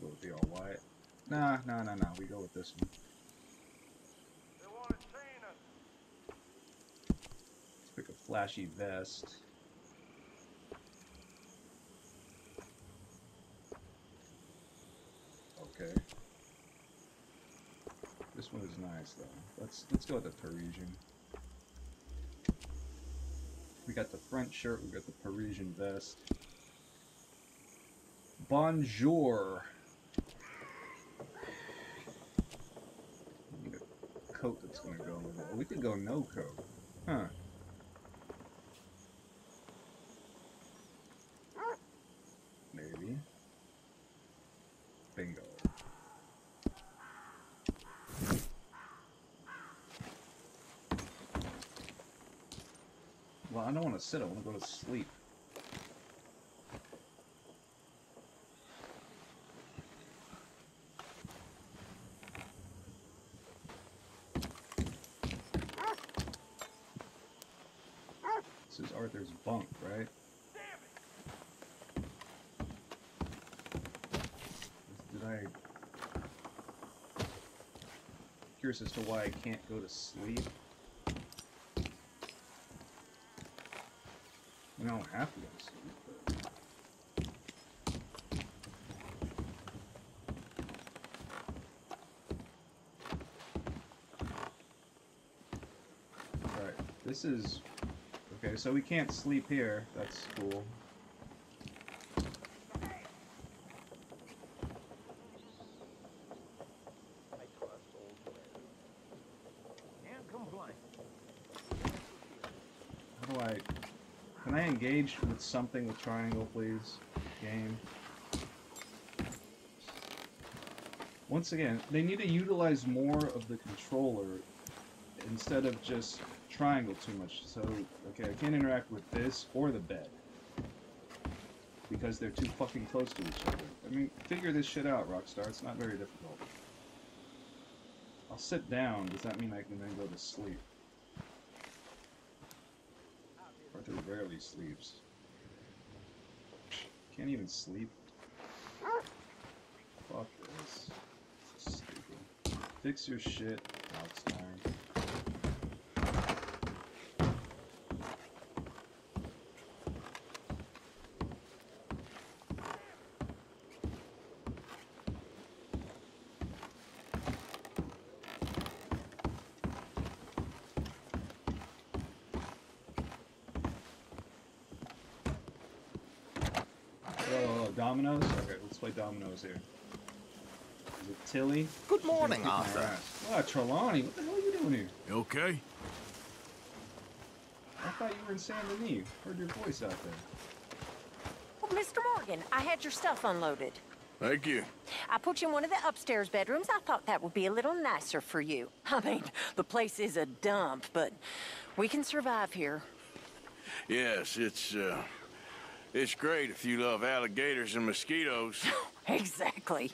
Go with the all white. Nah. We go with this one. Let's pick a flashy vest. Okay. This one is nice though. Let's go with the Parisian. We got the French shirt, we got the Parisian vest. Bonjour. Need a coat that's gonna go with it. We could go no coat. Huh. Maybe. Bingo. Well, I don't want to sit, I want to go to sleep. This is Arthur's bunk, right? Did I... Curious as to why I can't go to sleep. I don't have to go to sleep, but... Alright, this is... Okay, so we can't sleep here. That's cool. How do I... Can I engage with something with triangle, please? Game. Once again, they need to utilize more of the controller instead of just triangle too much. So, okay, I can't interact with this or the bed because they're too fucking close to each other. I mean, figure this shit out, Rockstar. It's not very difficult. I'll sit down. Does that mean I can then go to sleep? Arthur rarely sleeps. Can't even sleep. Fuck this. Stupid. Fix your shit. Now it's time. Dominoes? Okay, let's play dominoes here. Is it Tilly? Good morning, Arthur. Oh, Trelawney, what the hell are you doing here? You okay? I thought you were in Saint Denis. Heard your voice out there. Well, Mr. Morgan, I had your stuff unloaded. Thank you. I put you in one of the upstairs bedrooms. I thought that would be a little nicer for you. I mean, the place is a dump, but we can survive here. Yes, it's great if you love alligators and mosquitoes. Exactly.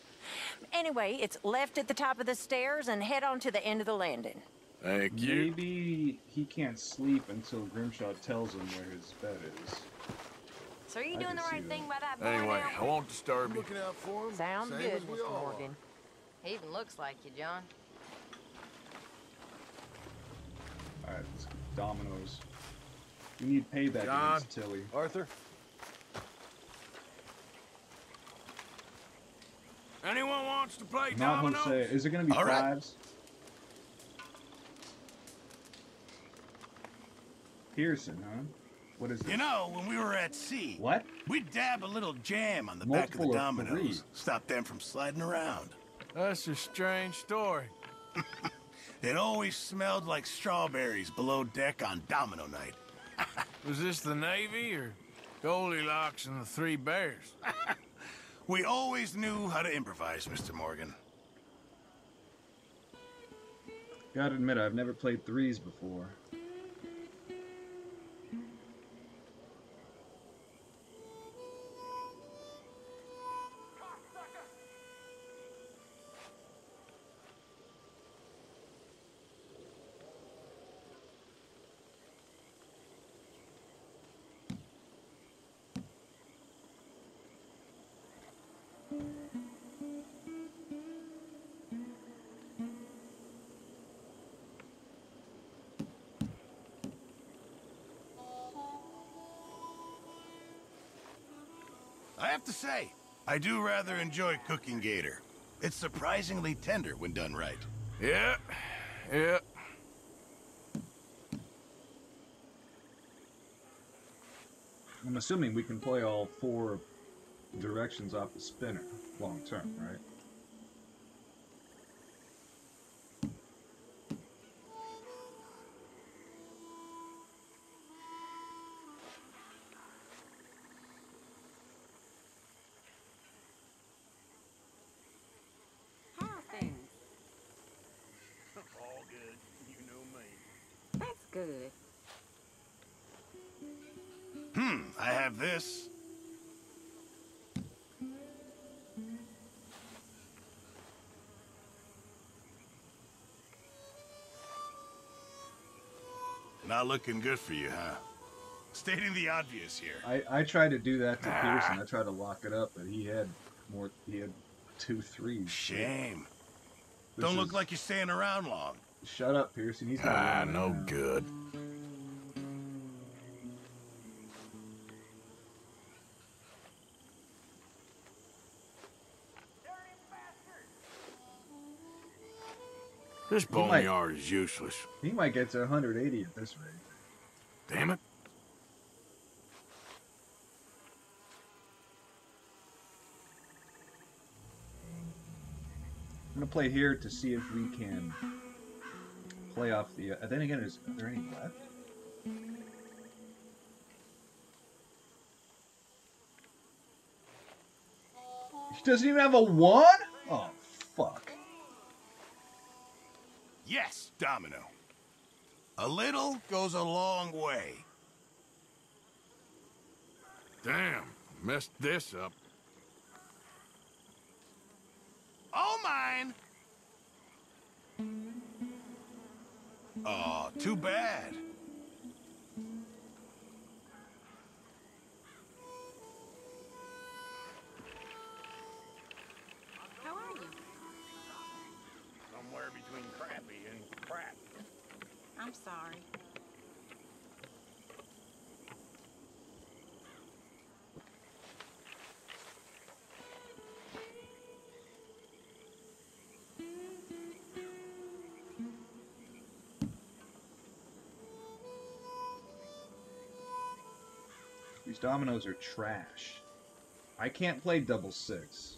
Anyway, it's left at the top of the stairs and head on to the end of the landing. Thank you. Maybe he can't sleep until Grimshaw tells him where his bed is. So are you doing the right thing by that boy Anyway, now? I won't disturb you. Looking out for him. Sounds same good, as we Mr. all Morgan. He even looks like you, John. Alright, let's get dominoes. We need payback John, against Tilly. Arthur. Anyone wants to play Not dominoes? Jose. Is it gonna be All right. fives? Pearson, huh? What is this? You know, when we were at sea, What? we'd dab a little jam on the Multiple back of the of dominoes. three. Stop them from sliding around. That's a strange story. It always smelled like strawberries below deck on domino night. Was this the Navy or Goldilocks and the Three Bears? We always knew how to improvise, Mr. Morgan. Gotta admit, I've never played threes before. I have to say, I do rather enjoy cooking gator. It's surprisingly tender when done right. Yeah, yeah. I'm assuming we can play all four directions off the spinner long term, right? How are things? All good. You know me. That's good. I have this. Not looking good for you, huh? Stating the obvious here. I tried to do that to Pearson. I tried to lock it up, but he had more. He had 2 threes. Shame. This Don't look is- like you're staying around long. Shut up, Pearson. He's not winning No right now. good. This boneyard is useless. He might get to 180 at this rate. Damn it. I'm gonna play here to see if we can play off the. Then again, are there any left? He doesn't even have a 1? Oh, fuck. Yes, domino. A little goes a long way. Damn, messed this up. All mine. Oh, too bad. How are you? Somewhere between crappy and crap. I'm sorry. These dominoes are trash. I can't play double six.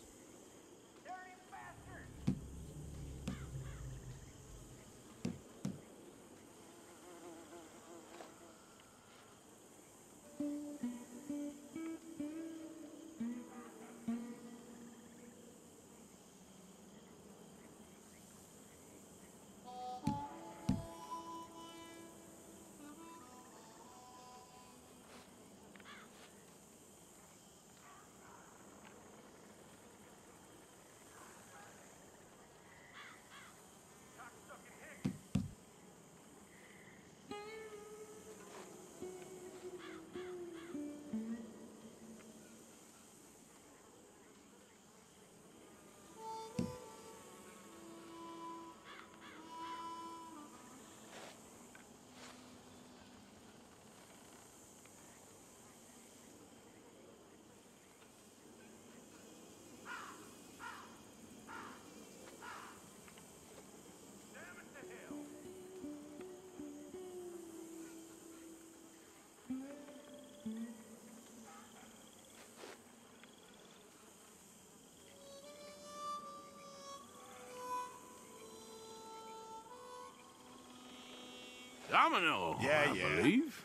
Domino, I believe.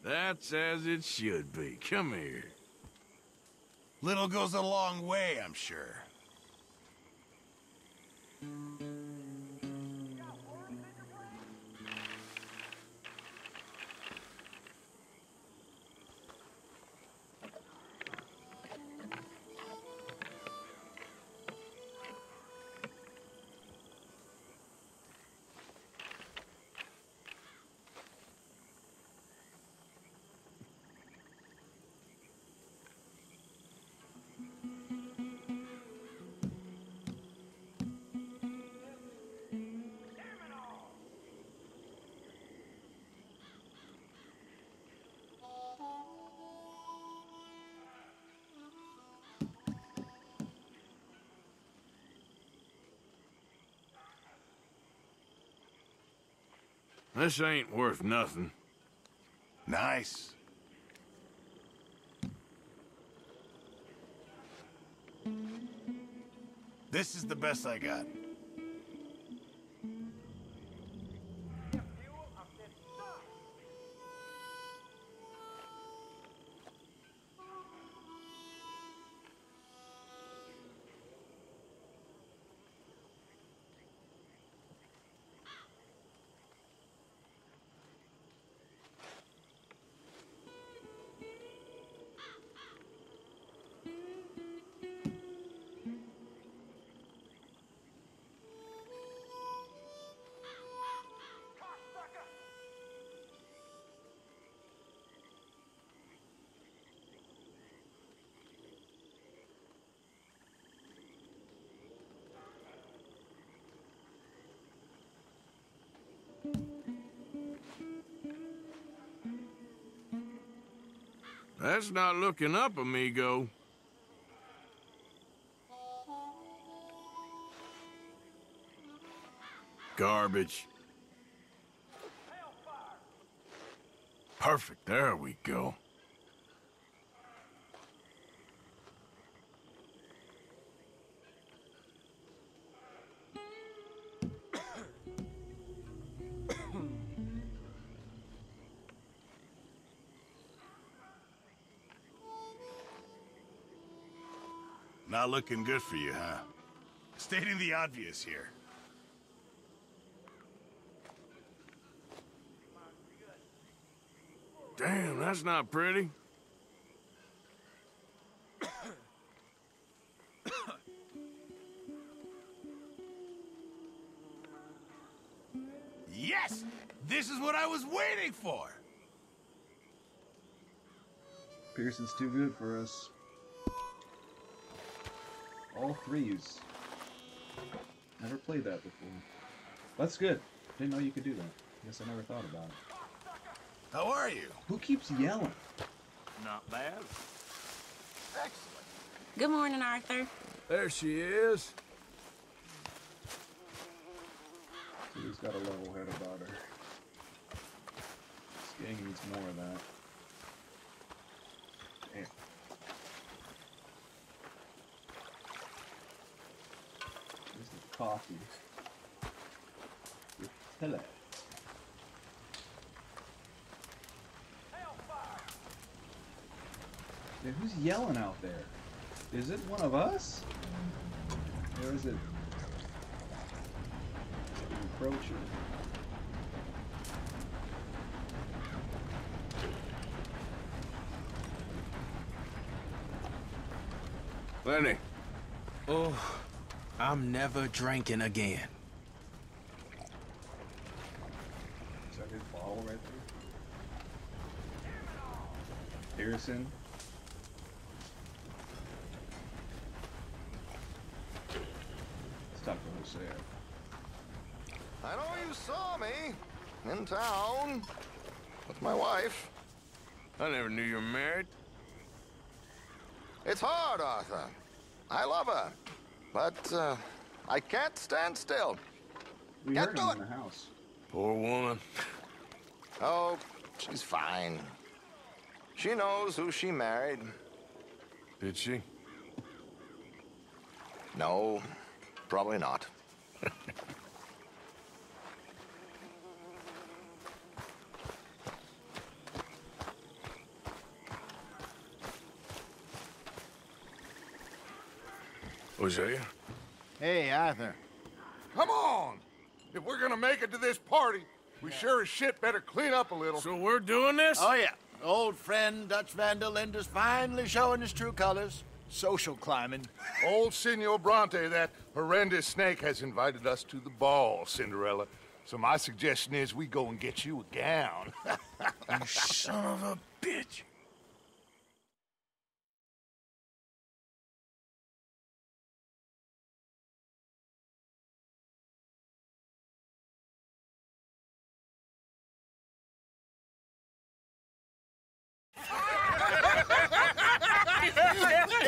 That's as it should be. Come here. Little goes a long way, I'm sure. This ain't worth nothing. Nice. This is the best I got. That's not looking up, amigo. Garbage. Perfect. There we go. Not looking good for you, huh? Stating the obvious here. Damn, that's not pretty. Yes! This is what I was waiting for! Pearson's too good for us. All threes. Never played that before. That's good. Didn't know you could do that. Guess I never thought about it. How are you? Who keeps yelling? Not bad. Excellent. Good morning, Arthur. There she is. She's got a level head about her. This gang needs more of that. Damn. coffee. Hello. Dude, who's yelling out there? Is it one of us? Or is it an encroacher? Lenny. Oh, I'm never drinking again. Is that his bottle right there? Pearson. Let's talk to Hosea. I know you saw me in town with my wife. I never knew you were married. It's hard, Arthur. I love her, but I can't stand still. We heard him in the house. Poor woman. Oh, she's fine. She knows who she married. Did she? No, probably not. Hosea? Hey, Arthur. Come on! If we're gonna make it to this party, we sure as shit better clean up a little. So we're doing this? Oh, yeah. Old friend Dutch Van der Linder's finally showing his true colors. Social climbing. Old Senor Bronte, that horrendous snake, has invited us to the ball, Cinderella. So my suggestion is we go and get you a gown. You son of a bitch.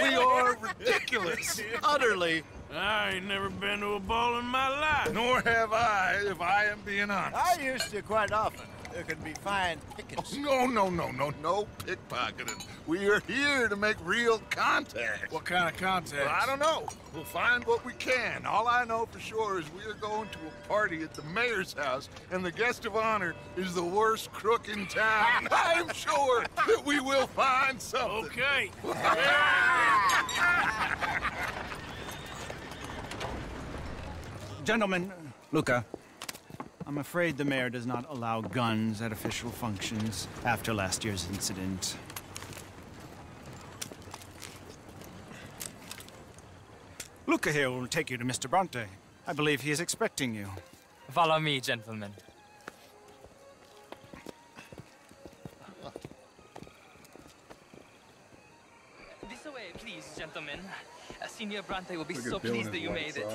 We are ridiculous. Utterly. I ain't never been to a ball in my life. Nor have I, if I am being honest. I used to quite often. There can be fine pickings. No pickpocketing. We are here to make real contact. What kind of contact? Well, I don't know. We'll find what we can. All I know for sure is we are going to a party at the mayor's house, and the guest of honor is the worst crook in town. I'm sure that we will find something. Okay. Gentlemen, Luca, I'm afraid the mayor does not allow guns at official functions after last year's incident. Luca here will take you to Mr. Bronte. I believe he is expecting you. Follow me, gentlemen. This way, please, gentlemen. Senior Bronte will be so pleased that you made it.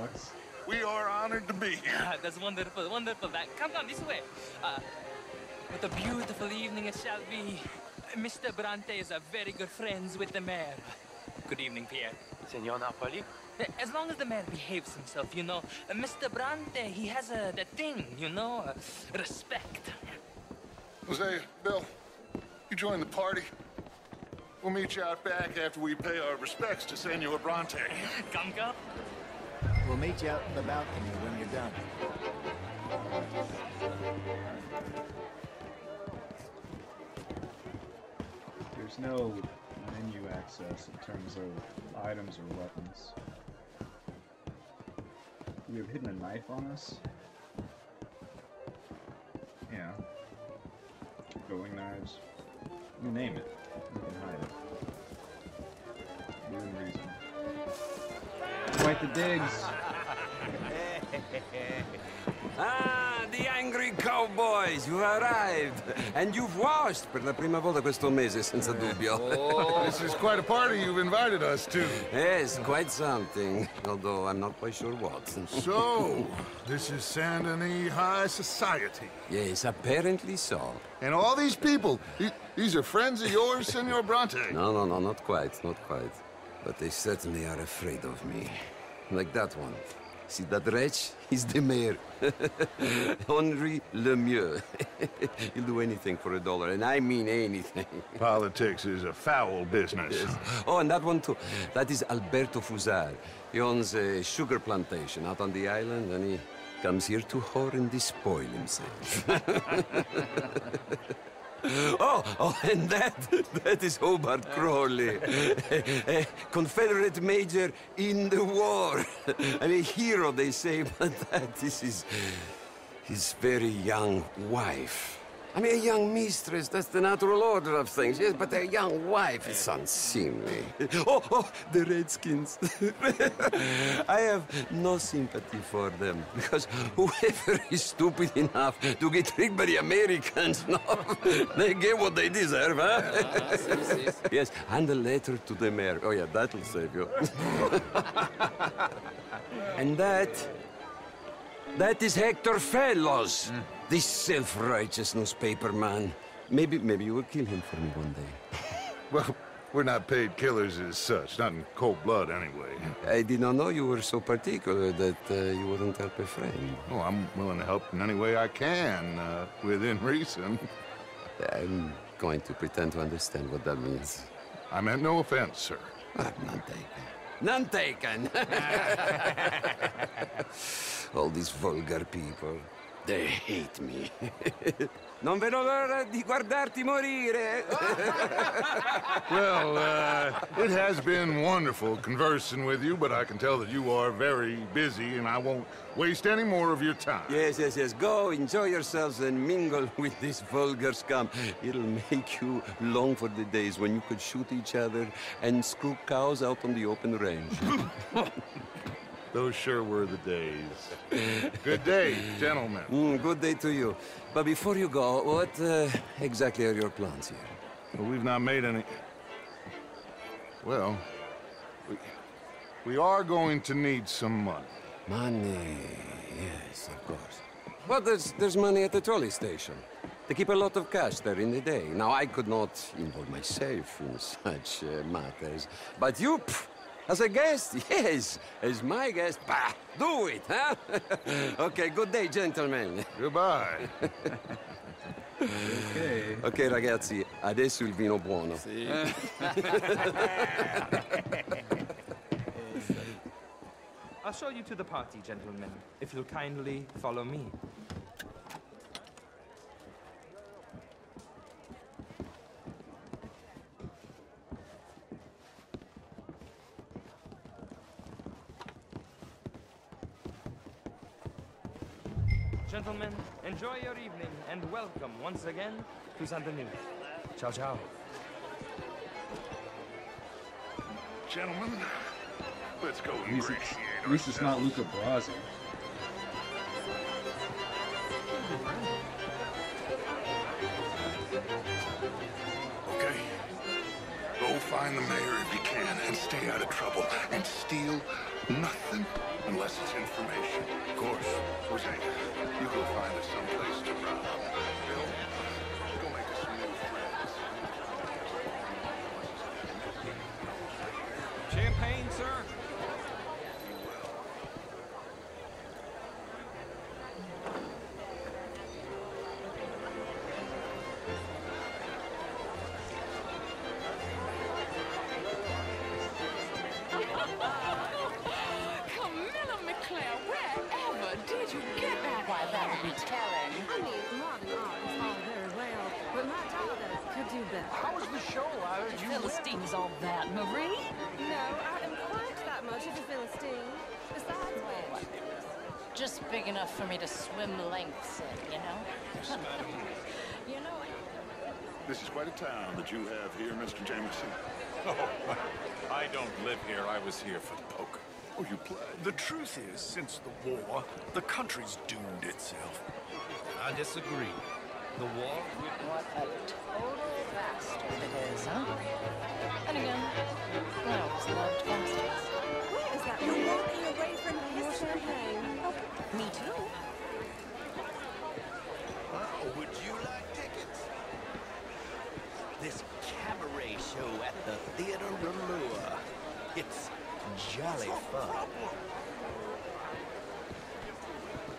We are honored to be here. That's wonderful, wonderful. Come this way. What a beautiful evening it shall be. Mr. Bronte is very good friends with the mayor. Good evening, Pierre. Senor Napoli? As long as the mayor behaves himself, you know. Mr. Bronte, he has that thing, you know, respect. Hosea, Bill, you join the party. We'll meet you out back after we pay our respects to Senor Bronte. Come. We'll meet you out in the balcony when you're done. There's no menu access in terms of items or weapons. We have hidden a knife on us. Yeah. Throwing knives. You name it. We can hide it. Within reason. Quite the digs. Ah, the angry cowboys, you arrived. And you've washed per la prima volta questo mese, senza dubbio. Oh, this is quite a party you've invited us to. Yes, quite something. Although I'm not quite sure what. So, this is Saint Denis High Society. Yes, apparently so. And all these people, these are friends of yours, Senor Bronte? No, not quite, not quite. But they certainly are afraid of me. Like that one. See, that wretch? He's the mayor. Henri Lemieux. He'll do anything for $1, and I mean anything. Politics is a foul business. Yes. Oh, and that one too. That is Alberto Fusar. He owns a sugar plantation out on the island, and he comes here to whore and despoil himself. Oh, and that is Hobart Crawley, a Confederate major in the war. I mean, a hero, they say, but that is his very young wife. I mean, a young mistress, that's the natural order of things, yes, but a young wife is unseemly. Oh, the Redskins. I have no sympathy for them, because whoever is stupid enough to get tricked by the Americans, no, they get what they deserve, huh? Yes, and a letter to the mayor. Oh, yeah, that'll save you. And that is Hector Fellows. This self-righteous newspaper man. Maybe you will kill him for me one day. Well, we're not paid killers as such, not in cold blood anyway. I did not know you were so particular that you wouldn't help a friend. Oh, I'm willing to help in any way I can, within reason. I'm going to pretend to understand what that means. I meant no offense, sir. None taken. None taken! All these vulgar people. They hate me. Non vedo l'ora di guardarti morire. Well, it has been wonderful conversing with you, but I can tell that you are very busy, and I won't waste any more of your time. Yes. Go, enjoy yourselves, and mingle with this vulgar scum. It'll make you long for the days when you could shoot each other and screw cows out on the open range. Those sure were the days. Good day, gentlemen. Good day to you. But before you go, what exactly are your plans here? Well, we've not made any... Well, we are going to need some money. Money, yes, of course. Well, there's money at the trolley station. They keep a lot of cash there in the day. Now, I could not involve myself in such matters. But you... As a guest? Yes. As my guest? Bah! Do it, huh? Okay, good day, gentlemen. Goodbye. Ok, ragazzi, adesso il vino buono. Sì. I'll show you to the party, gentlemen, if you'll kindly follow me. Gentlemen, enjoy your evening and welcome once again to Santa Cruz. Ciao, ciao. Gentlemen, let's go At least it's not Luca Brasi. Okay. Go find the mayor if you can and stay out of trouble. And steal nothing unless it's information. Of course. Hosea, you go find us someplace to rob. Bill, go make us some new friends. Champagne, sir? How was the show? You Philistines all that, Marie? No, I didn't quite that much of a Philistine. Besides which... Just big enough for me to swim lengths in, you know? Yes, madam. You know... This is quite a town that you have here, Mr. Jameson. Oh, I don't live here. I was here for the poker. Oh, you play? The truth is, since the war, the country's doomed itself. I disagree. The war... What a total bastard it is, huh? And again, I always loved bastards. What is that? You're walking away from your champagne. Oh, me too. Oh, would you like tickets? This cabaret show at the Theater Relure. It's jolly fun.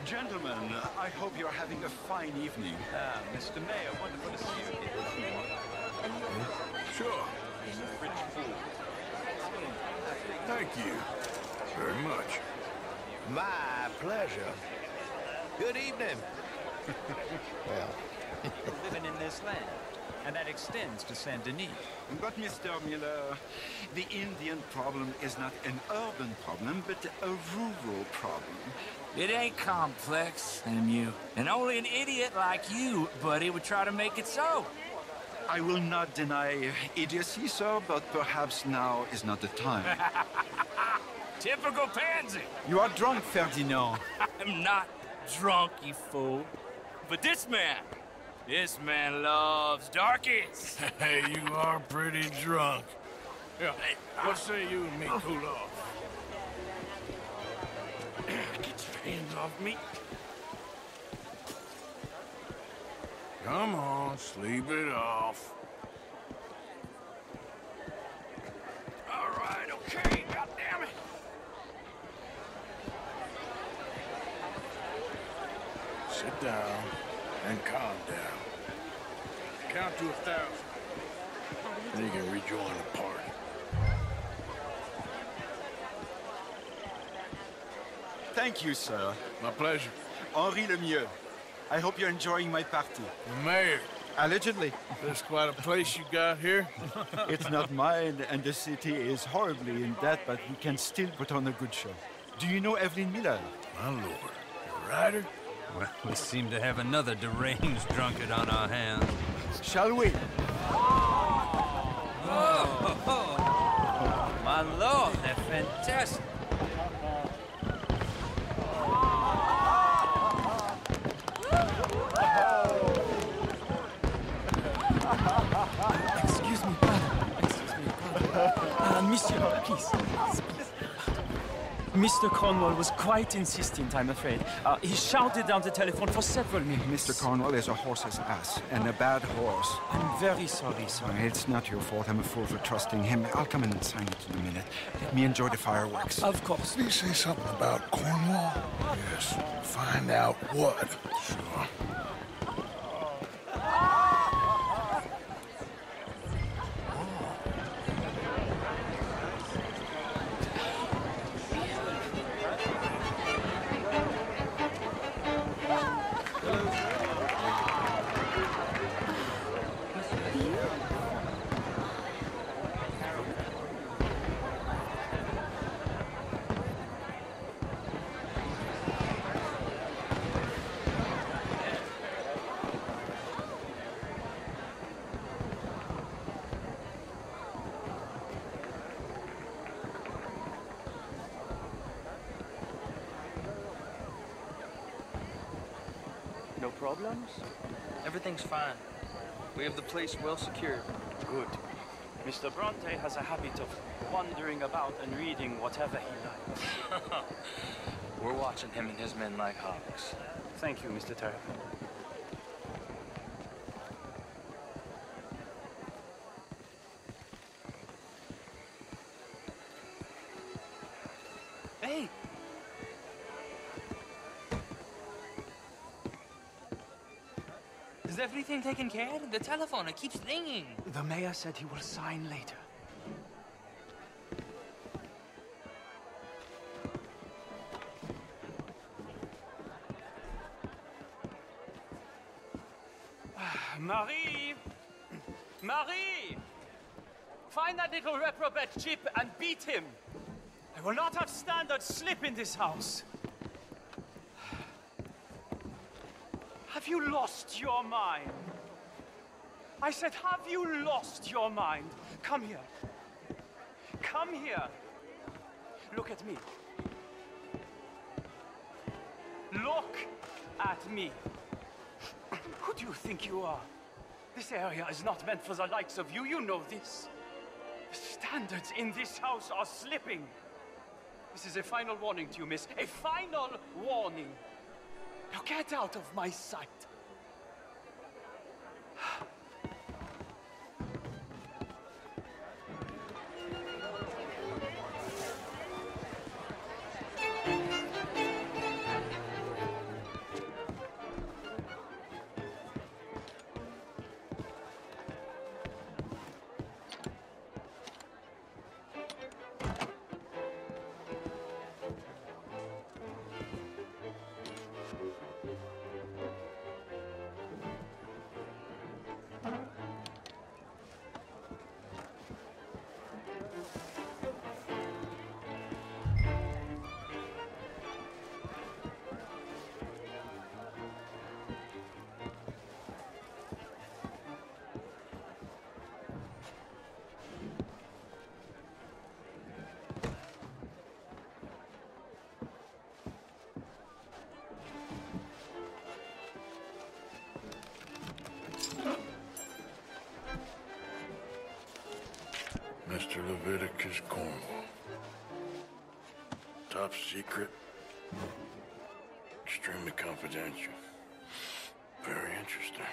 Gentlemen, I hope you're having a fine evening. Mr. Mayor, wonderful to see you here. Sure. Thank you very much. My pleasure. Good evening. Well, Living in this land, and that extends to Saint Denis. but Mr. Miller, the Indian problem is not an urban problem, but a rural problem. It ain't complex, MU. And only an idiot like you, buddy, would try to make it so. I will not deny idiocy, sir, but perhaps now is not the time. Typical pansy. You are drunk, Ferdinand. I'm not drunk, you fool. But this man loves darkies. Hey, you are pretty drunk. Yeah, hey, what say you and me cool off? Get your hands off me. Come on, sleep it off. All right, okay, goddammit. Sit down and calm down. Count to 1,000. Then you can rejoin the party. Thank you, sir. My pleasure. Henri Lemieux. I hope you're enjoying my party. The mayor. Allegedly. That's quite a place you got here. It's not mine, and the city is horribly in debt, but we can still put on a good show. Do you know Evelyn Miller? My lord. The writer? Well, we seem to have another deranged drunkard on our hands. Shall we? Oh, my lord, they're fantastic. Excuse me, pardon. Monsieur, please. Mr. Cornwall was quite insistent, I'm afraid. He shouted down the telephone for several minutes. Mr. Cornwall is a horse's ass, and a bad horse. I'm very sorry, sir. It's not your fault. I'm a fool for trusting him. I'll come in and sign it in a minute. Let me enjoy the fireworks. Of course. Did he say something about Cornwall? Yes. Find out what. Sure. No problems? Everything's fine. We have the place well secured. Good. Mr. Bronte has a habit of wandering about and reading whatever he likes. We're watching him and his men like hawks. Thank you, Mr. Terrapin. Hey! Is everything taken care of? The telephone, it keeps ringing. The mayor said he will sign later. Marie! Marie! Find that little reprobate chip and beat him. I will not have standards slip in this house. Have you lost your mind? I said, have you lost your mind? Come here. Come here. Look at me. Look at me. Who do you think you are? This area is not meant for the likes of you. You know this. The standards in this house are slipping. This is a final warning to you, miss. A final warning. Now get out of my sight. Leviticus Cornwall. Top secret. Extremely confidential. Very interesting.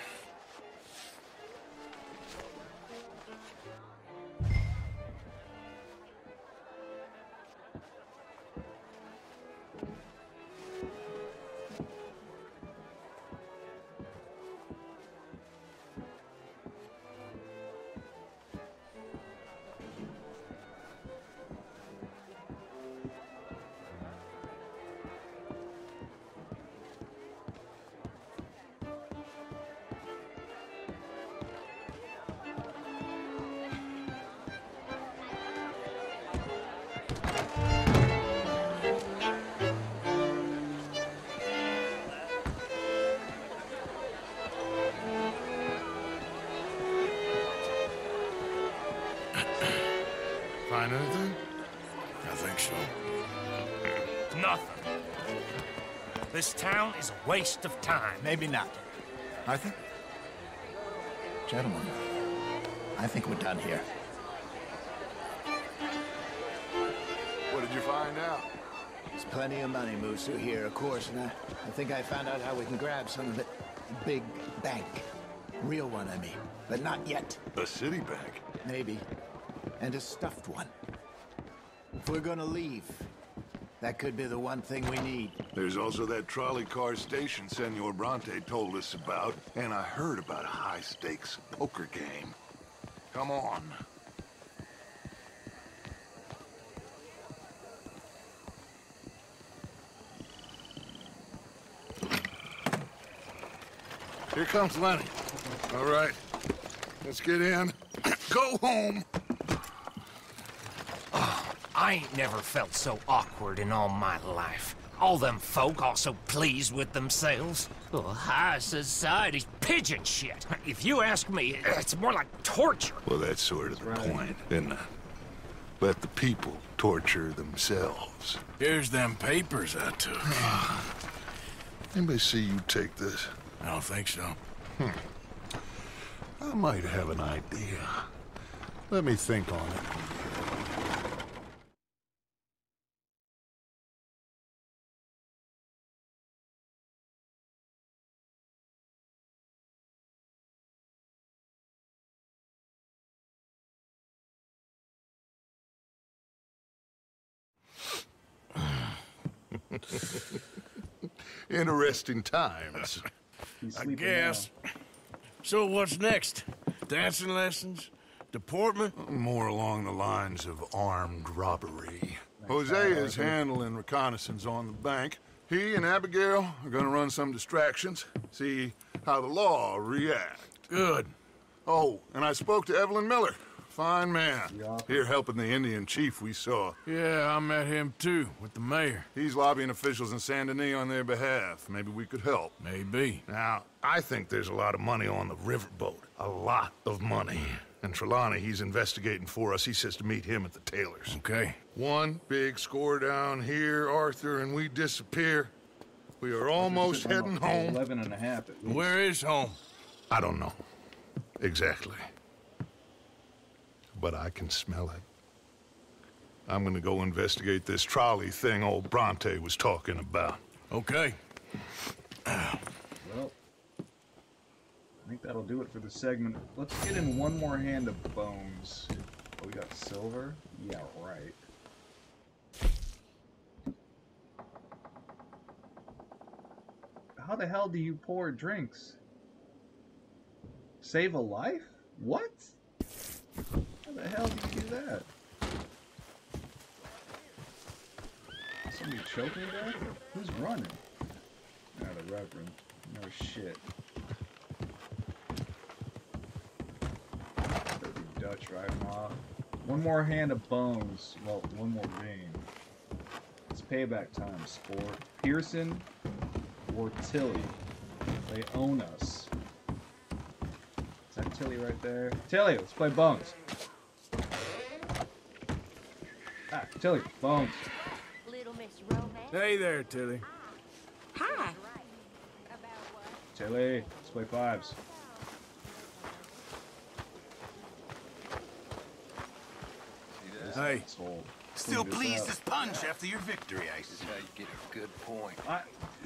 Find anything? I think so. Nothing. This town is a waste of time. Maybe not. Arthur? Gentlemen, I think we're done here. What did you find out? There's plenty of money moves through here, of course, and I think I found out how we can grab some of it. A big bank. Real one, I mean. But not yet. A city bank? Maybe. And a stuffed one. If we're gonna leave, that could be the one thing we need. There's also that trolley car station Senor Bronte told us about, and I heard about a high-stakes poker game. Come on. Here comes Lenny. All right, let's get in. Go home. I ain't never felt so awkward in all my life. All them folk all so pleased with themselves. Oh, high society's pigeon shit. If you ask me, it's more like torture. Well, that's sort of the point, isn't it? Let the people torture themselves. Here's them papers I took. Anybody see you take this? I don't think so. I might have an idea. Let me think on it. Interesting times. I guess. So what's next? Dancing lessons? Deportment? More along the lines of armed robbery. Hosea is handling reconnaissance on the bank. He and Abigail are gonna run some distractions, see how the law reacts. Good. Oh, and I spoke to Evelyn Miller. Fine man. Here helping the Indian chief we saw. Yeah, I met him too, with the mayor. He's lobbying officials in Saint Denis on their behalf. Maybe we could help. Maybe. Now, I think there's a lot of money on the riverboat. A lot of money. And Trelawney, he's investigating for us. He says to meet him at the Taylor's. Okay. One big score down here, Arthur, and we disappear. We are almost heading home. 11 and a half at least. Where is home? I don't know. Exactly. But I can smell it. I'm gonna go investigate this trolley thing old Bronte was talking about. Okay. Well, I think that'll do it for the segment. Let's get in one more hand of bones. Oh, we got silver? Yeah, right. How the hell do you pour drinks? Save a life? What? How the hell do you do that? Somebody choking to death? Who's running? Not a reverend. No shit. Dirty Dutch riding off. One more hand of bones. Well, one more game. It's payback time, sport. Pearson or Tilly. They own us. Is that Tilly right there? Tilly, let's play bones. Ah, Tilly, bones. Little Miss Romance. Hey there, Tilly. Hi. Tilly, let's play fives. Hey, still pleased as punch after your victory, I see. How you get a good point.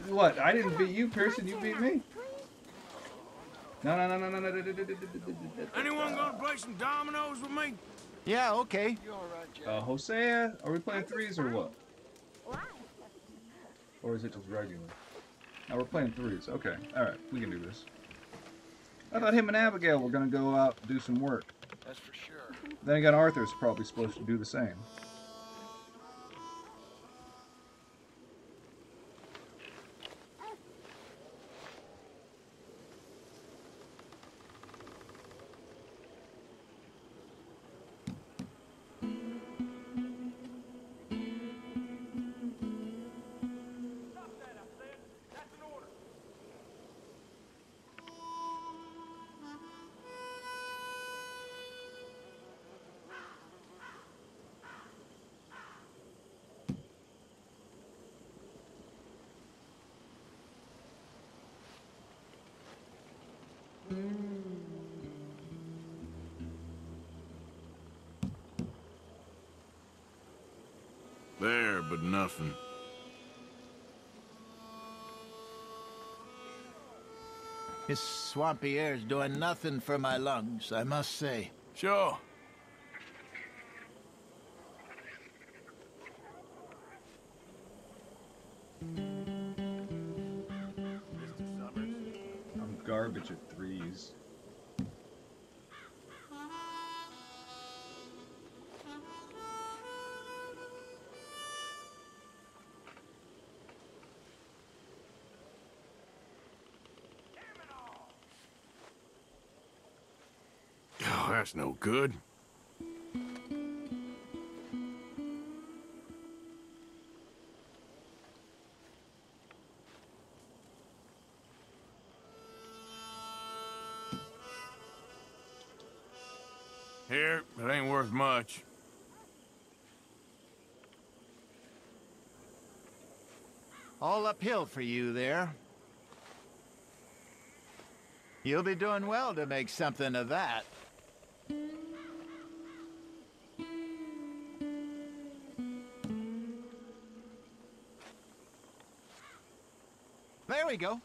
What? I didn't beat you, Pearson. You beat me. No. Anyone gonna play some dominoes with me? Yeah, okay. Hosea, are we playing threes or what? Or is it just regular? No, we're playing threes. Okay, alright, we can do this. I thought him and Abigail were gonna go out and do some work. That's for sure. Then again, Arthur's probably supposed to do the same. There, but nothing. This swampy air's doing nothing for my lungs, I must say. Sure. I'm garbage at threes. Oh, that's no good. Here, it ain't worth much. All uphill for you there. You'll be doing well to make something of that. There we go.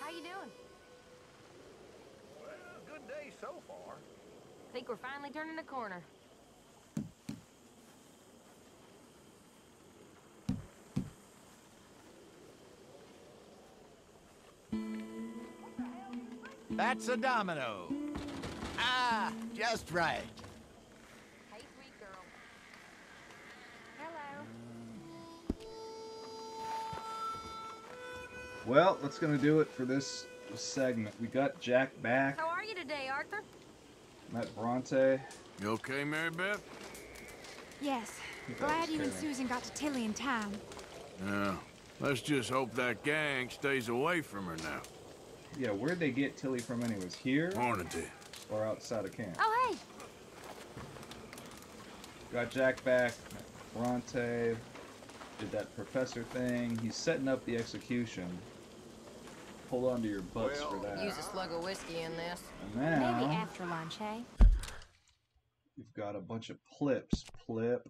How you doing? Well, good day so far. Think we're finally turning the corner. That's a domino. Ah, just right. Hey, sweet girl. Hello. Well, that's gonna do it for this segment. We got Jack back. How are you today, Arthur? Met Bronte. You okay, Mary Beth? Yes. Glad you and Susan got to Tilly in time. Yeah. Let's just hope that gang stays away from her now. Yeah, where'd they get Tilly from anyways? Here? Hornady. Or outside of camp? Oh, hey! Got Jack back. Bronte did that professor thing. He's setting up the execution. Hold on to your butts for that. Use a slug of whiskey in this. And now, Maybe after lunch, hey? we've got a bunch of plips. Plip.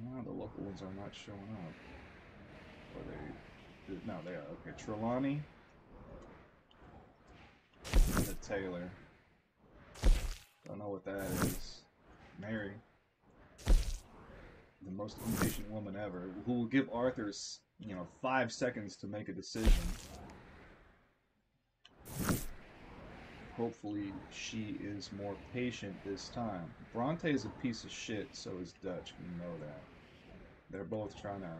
Oh, the local ones are not showing up. Or they... No, they are. Okay, Trelawney. And the Taylor. Don't know what that is. Mary. The most impatient woman ever. Who will give Arthur, 5 seconds to make a decision. Hopefully she is more patient this time. Bronte is a piece of shit, so is Dutch. We know that. They're both trying to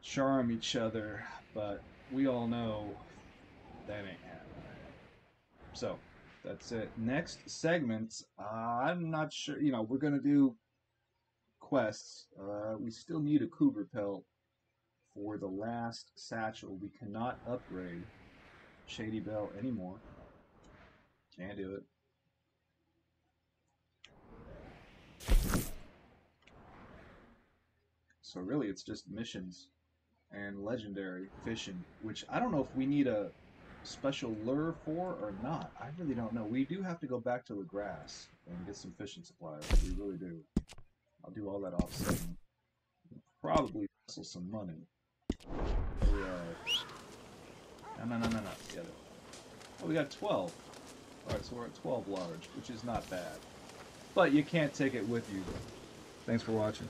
charm each other, but we all know that ain't happening. So, that's it. Next segments, I'm not sure, we're going to do quests. We still need a cougar pelt for the last satchel. We cannot upgrade Shady Belle anymore. Can't do it. So really, it's just missions. and legendary fishing, which I don't know if we need a special lure for or not. I really don't know. We do have to go back to the grass and get some fishing supplies. We really do. I'll do all that offsetting. Probably hustle some money. We are... No. Get it. Oh, we got 12. Alright, so we're at 12 large, which is not bad. But you can't take it with you. Thanks for watching.